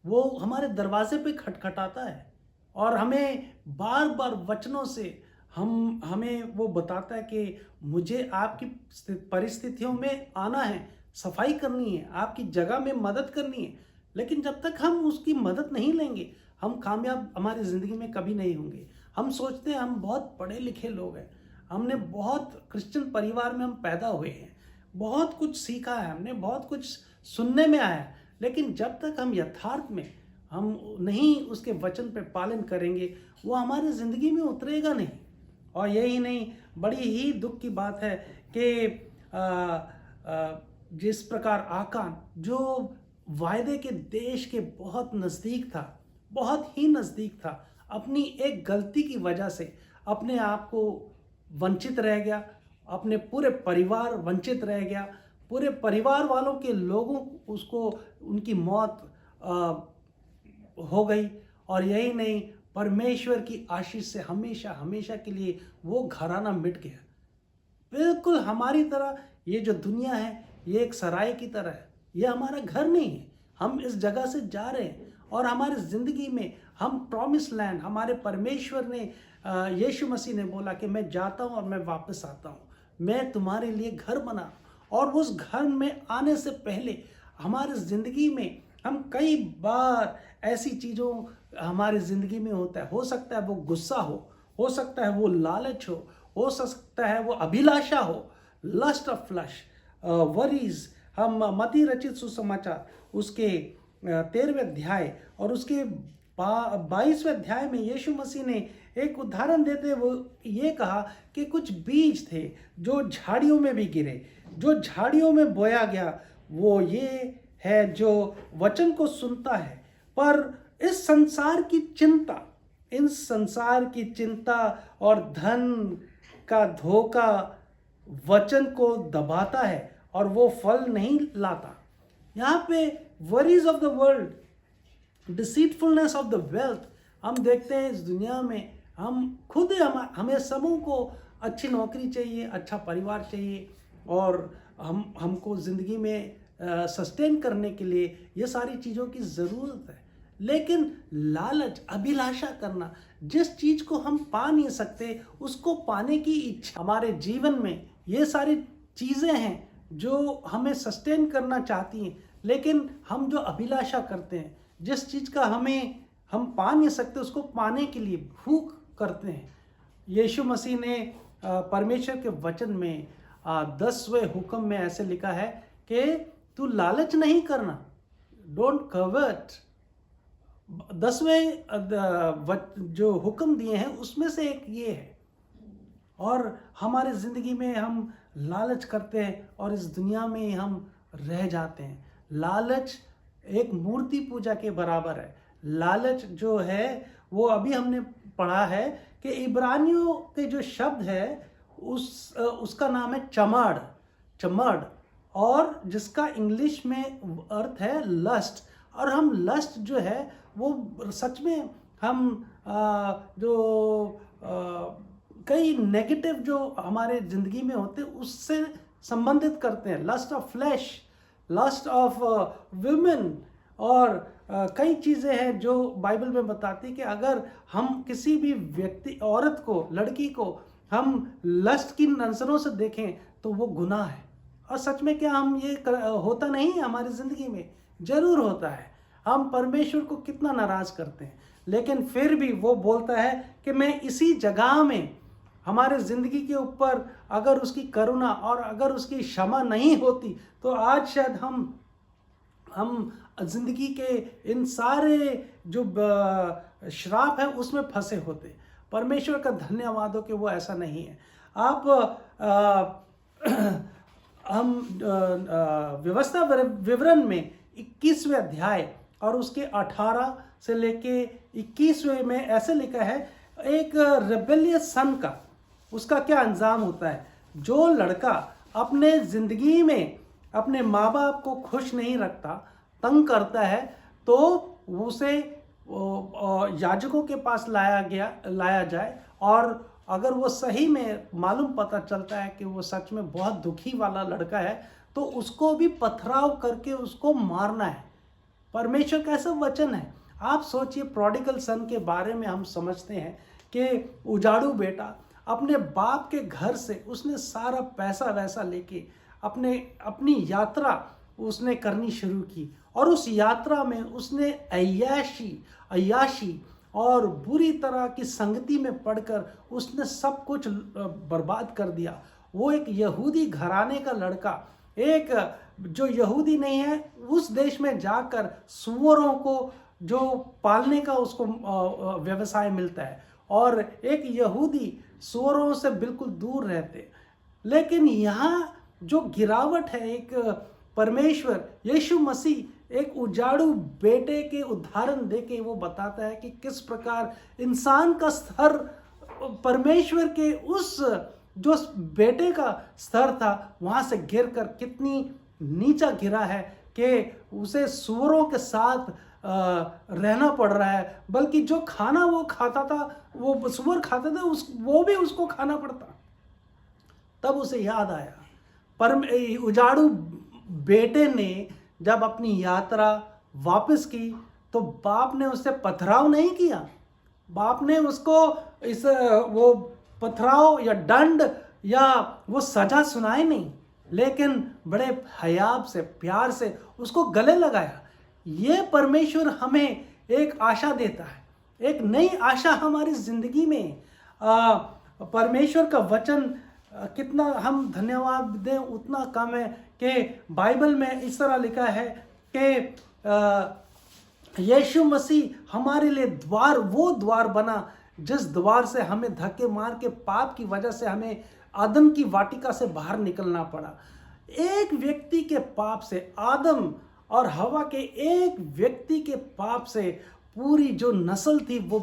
वो हमारे दरवाजे पे खटखटाता है और हमें बार बार वचनों से हमें वो बताता है कि मुझे आपकी परिस्थितियों में आना है, सफाई करनी है, आपकी जगह में मदद करनी है। लेकिन जब तक हम उसकी मदद नहीं लेंगे, हम कामयाब हमारी ज़िंदगी में कभी नहीं होंगे। हम सोचते हैं हम बहुत पढ़े लिखे लोग हैं, हमने बहुत क्रिश्चियन परिवार में हम पैदा हुए हैं, बहुत कुछ सीखा है, हमने बहुत कुछ सुनने में आया है, लेकिन जब तक हम यथार्थ में हम नहीं उसके वचन पे पालन करेंगे, वो हमारी ज़िंदगी में उतरेगा नहीं। और यही नहीं, बड़ी ही दुख की बात है कि जिस प्रकार आकान जो वायदे के देश के बहुत नज़दीक था, बहुत ही नज़दीक था, अपनी एक गलती की वजह से, अपने आप को वंचित रह गया, अपने पूरे परिवार वंचित रह गया, पूरे परिवार वालों के लोगों उसको उनकी मौत हो गई। और यही नहीं, परमेश्वर की आशीष से हमेशा हमेशा के लिए वो घराना मिट गया। बिल्कुल हमारी तरह ये जो दुनिया है ये एक सराय की तरह है, ये हमारा घर नहीं है। हम इस जगह से जा रहे हैं और हमारी ज़िंदगी में हम प्रॉमिस लैंड, हमारे परमेश्वर ने यीशु मसीह ने बोला कि मैं जाता हूँ और मैं वापस आता हूँ, मैं तुम्हारे लिए घर बना। और उस घर में आने से पहले हमारी ज़िंदगी में हम कई बार ऐसी चीज़ों हमारी ज़िंदगी में होता है। हो सकता है वो गुस्सा हो सकता है वो लालच हो सकता है वो अभिलाषा हो, लस्ट ऑफ फ्लैश, वरीज। हम मती रचित सुसमाचार उसके 13वें अध्याय और उसके 22वें अध्याय में यीशु मसीह ने एक उदाहरण देते वो ये कहा कि कुछ बीज थे जो झाड़ियों में भी गिरे, जो झाड़ियों में बोया गया, वो ये है जो वचन को सुनता है पर इस संसार की चिंता और धन का धोखा वचन को दबाता है और वो फल नहीं लाता। यहाँ पे worries of the world, deceitfulness of the wealth, हम देखते हैं इस दुनिया में हम खुद हमें सबों को अच्छी नौकरी चाहिए, अच्छा परिवार चाहिए और हमको ज़िंदगी में सस्टेन करने के लिए ये सारी चीज़ों की ज़रूरत है। लेकिन लालच, अभिलाषा करना, जिस चीज़ को हम पा नहीं सकते उसको पाने की इच्छा, हमारे जीवन में ये सारी चीज़ें हैं जो हमें सस्टेन करना चाहती हैं, लेकिन हम जो अभिलाषा करते हैं, जिस चीज़ का हम पा नहीं सकते उसको पाने के लिए भूख करते हैं। यीशु मसीह ने परमेश्वर के वचन में 10वें हुक्म में ऐसे लिखा है कि तू लालच नहीं करना, डोंट कवर्ट। 10वें जो हुक्म दिए हैं उसमें से एक ये है। और हमारे ज़िंदगी में हम लालच करते हैं और इस दुनिया में हम रह जाते हैं। लालच एक मूर्ति पूजा के बराबर है। लालच जो है वो अभी हमने पढ़ा है कि इब्रानियों के जो शब्द है उसका नाम है चमड़, और जिसका इंग्लिश में अर्थ है लस्ट। और हम लस्ट जो है वो सच में हम कई नेगेटिव जो हमारे ज़िंदगी में होते हैं उससे संबंधित करते हैं। Lust of flash, lust of women, और कई चीज़ें हैं जो बाइबल में बताती कि अगर हम किसी भी व्यक्ति, औरत को, लड़की को हम लस्ट की नज़रों से देखें तो वो गुनाह है। और सच में क्या हम ये होता नहीं है हमारी ज़िंदगी में? ज़रूर होता है। हम परमेश्वर को कितना नाराज़ करते हैं, लेकिन फिर भी वो बोलता है कि मैं इसी जगह में हमारे ज़िंदगी के ऊपर अगर उसकी करुणा और अगर उसकी क्षमा नहीं होती तो आज शायद हम ज़िंदगी के इन सारे जो श्राप है उसमें फंसे होते। परमेश्वर का धन्यवाद हो कि वो ऐसा नहीं है। हम व्यवस्था विवरण में 21वें अध्याय और उसके 18 से लेके 21वें में ऐसे लिखा है, एक रेबेलियस सन का उसका क्या अंजाम होता है। जो लड़का अपने ज़िंदगी में अपने माँ बाप को खुश नहीं रखता, तंग करता है, तो उसे याजकों के पास लाया जाए, और अगर वो सही में मालूम पता चलता है कि वो सच में बहुत दुखी वाला लड़का है तो उसको भी पथराव करके उसको मारना है। परमेश्वर का ऐसा वचन है। आप सोचिए, प्रोडिगल सन के बारे में हम समझते हैं कि उजाड़ू बेटा अपने बाप के घर से उसने सारा पैसा वैसा लेके अपनी यात्रा उसने करनी शुरू की, और उस यात्रा में उसने अय्याशी और बुरी तरह की संगति में पड़कर उसने सब कुछ बर्बाद कर दिया। वो एक यहूदी घराने का लड़का, एक जो यहूदी नहीं है, उस देश में जाकर सूअरों को जो पालने का उसको व्यवसाय मिलता है, और एक यहूदी सूअरों से बिल्कुल दूर रहते। लेकिन यहाँ जो गिरावट है, एक परमेश्वर यीशु मसीह एक उजाड़ू बेटे के उदाहरण देके वो बताता है कि किस प्रकार इंसान का स्तर परमेश्वर के उस जो बेटे का स्तर था वहाँ से गिरकर कितनी नीचा गिरा है कि उसे सूअरों के साथ रहना पड़ रहा है, बल्कि जो खाना वो खाता था, वो सूअर खाते थे, वो भी उसको खाना पड़ता। तब उसे याद आया, पर उजाड़ू बेटे ने जब अपनी यात्रा वापस की तो बाप ने उससे पथराव नहीं किया, बाप ने उसको वो पथराव या दंड या वो सजा सुनाई नहीं, लेकिन बड़े हयाब से, प्यार से उसको गले लगाया। ये परमेश्वर हमें एक आशा देता है, एक नई आशा हमारी जिंदगी में। परमेश्वर का वचन कितना हम धन्यवाद दें उतना कम है कि बाइबल में इस तरह लिखा है कि यीशु मसीह हमारे लिए वो द्वार बना जिस द्वार से हमें धक्के मार के पाप की वजह से हमें आदम की वाटिका से बाहर निकलना पड़ा। एक व्यक्ति के पाप से, आदम और हवा के एक व्यक्ति के पाप से पूरी जो नस्ल थी वो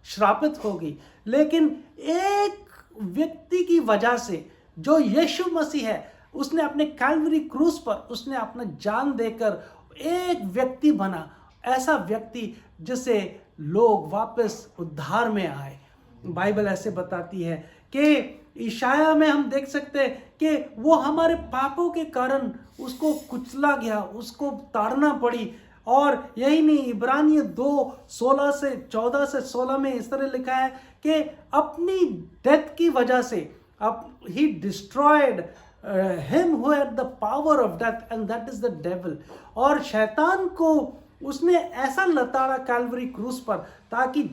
श्रापित हो गई, लेकिन एक व्यक्ति की वजह से जो यीशु मसीह है, उसने अपने कैलवरी क्रूस पर उसने अपना जान देकर एक व्यक्ति बना, ऐसा व्यक्ति जिसे लोग वापस उद्धार में आए। बाइबल ऐसे बताती है कि ईशाया में हम देख सकते हैं कि वो हमारे पापों के कारण उसको कुचला गया, उसको ताड़ना पड़ी। और यही नहीं, इब्रानियों 2:16 से 14 से 16 में इस तरह लिखा है कि अपनी डेथ की वजह से ही destroyed him who had the power of death and that is the devil। और शैतान को उसने ऐसा लताड़ा कैलवरी क्रूस पर ताकि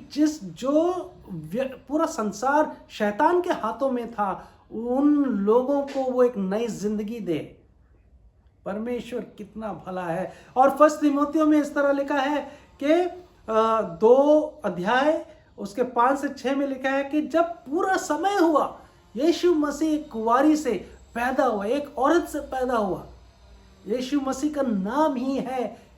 पूरा संसार शैतान के हाथों में था, उन लोगों को वो एक नई जिंदगी दे। परमेश्वर कितना भला है। और 1 तीमुथियों में इस तरह लिखा है कि 2 अध्याय उसके 5 से 6 में लिखा है कि जब पूरा समय हुआ, यीशु मसीह एक कुंवारी से पैदा हुआ, एक औरत से पैदा हुआ। यीशु मसीह का नाम ही है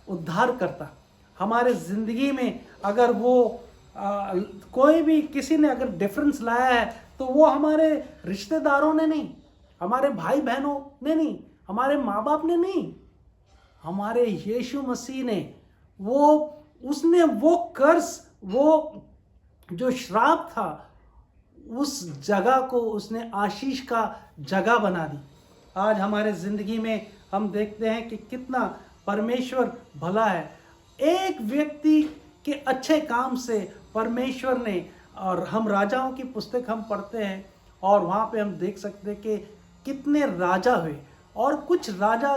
उद्धार करता। हमारे जिंदगी में अगर वो कोई भी किसी ने अगर डिफरेंस लाया है तो वो हमारे रिश्तेदारों ने नहीं, हमारे भाई बहनों ने नहीं, हमारे माँ बाप ने नहीं, हमारे यीशु मसीह ने। उसने वो कर्ज, वो जो श्राप था, उस जगह को उसने आशीष का जगह बना दी। आज हमारे जिंदगी में हम देखते हैं कि कितना परमेश्वर भला है। एक व्यक्ति के अच्छे काम से परमेश्वर ने, और हम राजाओं की पुस्तक हम पढ़ते हैं और वहाँ पे हम देख सकते हैं कि कितने राजा हुए, और कुछ राजा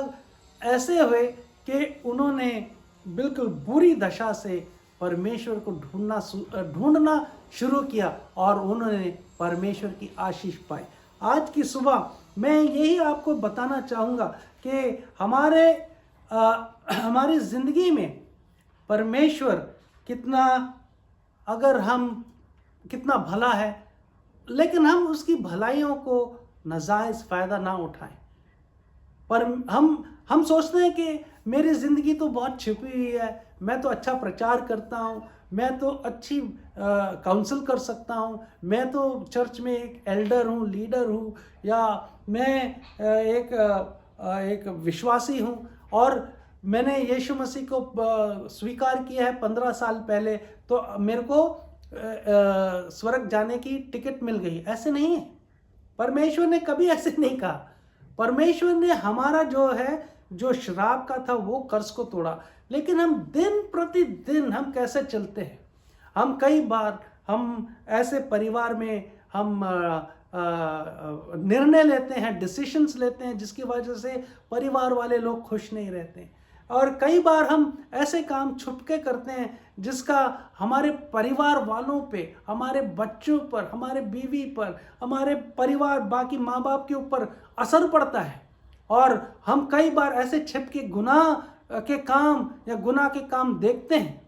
ऐसे हुए कि उन्होंने बिल्कुल बुरी दशा से परमेश्वर को ढूंढना शुरू किया और उन्होंने परमेश्वर की आशीष पाई। आज की सुबह मैं यही आपको बताना चाहूँगा कि हमारी ज़िंदगी में परमेश्वर कितना भला है, लेकिन हम उसकी भलाइयों को नाजायज़ फ़ायदा ना उठाएं। पर हम सोचते हैं कि मेरी ज़िंदगी तो बहुत छिपी हुई है, मैं तो अच्छा प्रचार करता हूँ, मैं तो अच्छी काउंसिल कर सकता हूँ, मैं तो चर्च में एक एल्डर हूँ, लीडर हूँ, या मैं एक विश्वासी हूँ और मैंने यीशु मसीह को स्वीकार किया है 15 साल पहले, तो मेरे को स्वर्ग जाने की टिकट मिल गई। ऐसे नहीं है, परमेश्वर ने कभी ऐसे नहीं कहा। परमेश्वर ने हमारा जो श्राप का था वो कर्ज को तोड़ा, लेकिन हम दिन प्रतिदिन हम कैसे चलते हैं। हम कई बार हम ऐसे परिवार में हम निर्णय लेते हैं, डिसीशंस लेते हैं, जिसकी वजह से परिवार वाले लोग खुश नहीं रहते हैं। और कई बार हम ऐसे काम छुपके करते हैं जिसका हमारे परिवार वालों पे, हमारे बच्चों पर, हमारे बीवी पर, हमारे परिवार बाकी माँ बाप के ऊपर असर पड़ता है। और हम कई बार ऐसे छिप के गुनाह के काम या गुनाह के काम देखते हैं।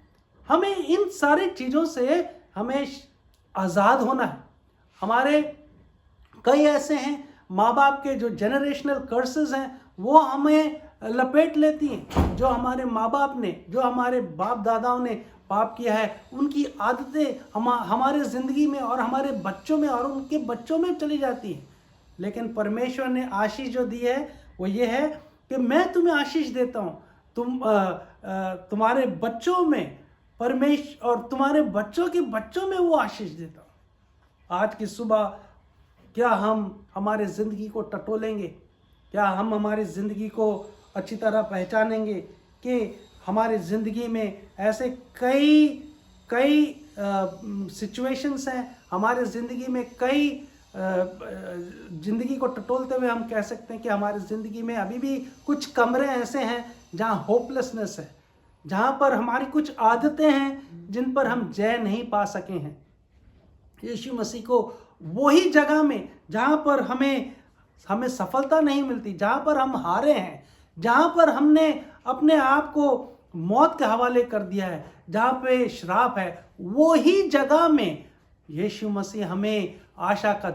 हमें इन सारी चीज़ों से हमें आज़ाद होना है। हमारे कई ऐसे हैं माँ बाप के जो जनरेशनल कर्सेस हैं वो हमें लपेट लेती हैं। जो हमारे माँ बाप ने, जो हमारे बाप दादाओं ने पाप किया है, उनकी आदतें हमारे ज़िंदगी में और हमारे बच्चों में और उनके बच्चों में चली जाती हैं। लेकिन परमेश्वर ने आशीष जो दी है वो ये है कि मैं तुम्हें आशीष देता हूँ, तुम्हारे बच्चों में परमेश्वर और तुम्हारे बच्चों के बच्चों में वो आशीष देता हूँ। आज की सुबह क्या हम हमारे ज़िंदगी को टटोलेंगे? क्या हम हमारी ज़िंदगी को अच्छी तरह पहचानेंगे कि हमारी ज़िंदगी में ऐसे कई सिचुएशंस हैं, हमारे ज़िंदगी में कई ज़िंदगी को टटोलते हुए हम कह सकते हैं कि हमारी ज़िंदगी में अभी भी कुछ कमरे ऐसे हैं जहाँ होपलेसनेस है, जहाँ पर हमारी कुछ आदतें हैं जिन पर हम जय नहीं पा सके हैं। यीशु मसीह को वही जगह में जहाँ पर हमें सफलता नहीं मिलती, जहाँ पर हम हारे हैं, जहाँ पर हमने अपने आप को मौत के हवाले कर दिया है, जहाँ पे श्राप है, वही जगह में यीशु मसीह हमें आशा का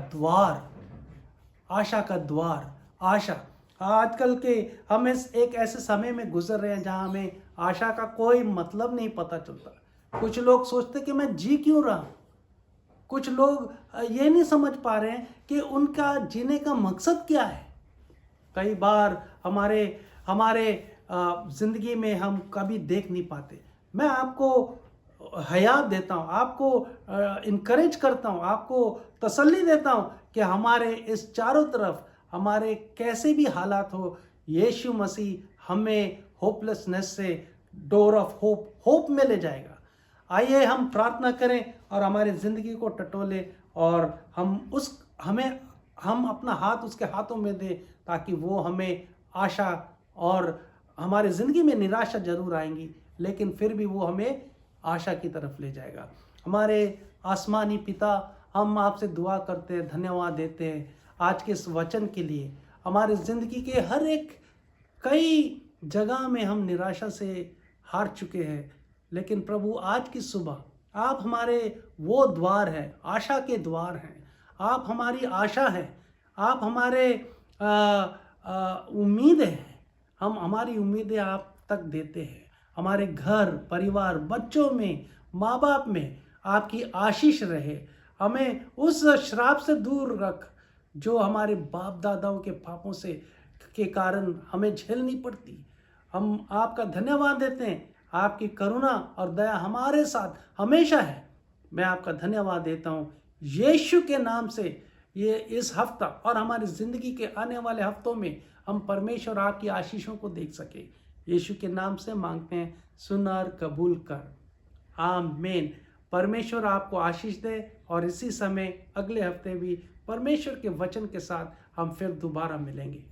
द्वार आशा। आजकल के हम एक ऐसे समय में गुजर रहे हैं जहाँ हमें आशा का कोई मतलब नहीं पता चलता। कुछ लोग सोचते कि मैं जी क्यों रहा हूँ। कुछ लोग ये नहीं समझ पा रहे हैं कि उनका जीने का मकसद क्या है। कई बार हमारे ज़िंदगी में हम कभी देख नहीं पाते। मैं आपको हयात देता हूँ, आपको इनकरेज करता हूँ, आपको तसल्ली देता हूँ कि हमारे इस चारों तरफ हमारे कैसे भी हालात हो, यीशु मसीह हमें होपलेसनेस से डोर ऑफ होप में ले जाएगा। आइए हम प्रार्थना करें और हमारी ज़िंदगी को टटोले और हम अपना हाथ उसके हाथों में दें ताकि वो हमें आशा, और हमारे ज़िंदगी में निराशा जरूर आएंगी लेकिन फिर भी वो हमें आशा की तरफ ले जाएगा। हमारे आसमानी पिता, हम आपसे दुआ करते हैं, धन्यवाद देते हैं आज के इस वचन के लिए। हमारे ज़िंदगी के हर एक कई जगह में हम निराशा से हार चुके हैं, लेकिन प्रभु आज की सुबह आप हमारे वो द्वार हैं, आशा के द्वार हैं। आप हमारी आशा हैं, आप हमारे उम्मीदें हैं। हम हमारी उम्मीदें आप तक देते हैं। हमारे घर परिवार, बच्चों में, माँ बाप में आपकी आशीष रहे। हमें उस श्राप से दूर रख जो हमारे बाप दादाओं के पापों से के कारण हमें झेलनी पड़ती। हम आपका धन्यवाद देते हैं, आपकी करुणा और दया हमारे साथ हमेशा है। मैं आपका धन्यवाद देता हूँ यीशु के नाम से। ये इस हफ्ता और हमारी ज़िंदगी के आने वाले हफ्तों में हम परमेश्वर आपकी आशीषों को देख सके। यीशु के नाम से मांगते हैं, सुन और कबूल कर, आमीन। परमेश्वर आपको आशीष दे और इसी समय अगले हफ्ते भी परमेश्वर के वचन के साथ हम फिर दोबारा मिलेंगे।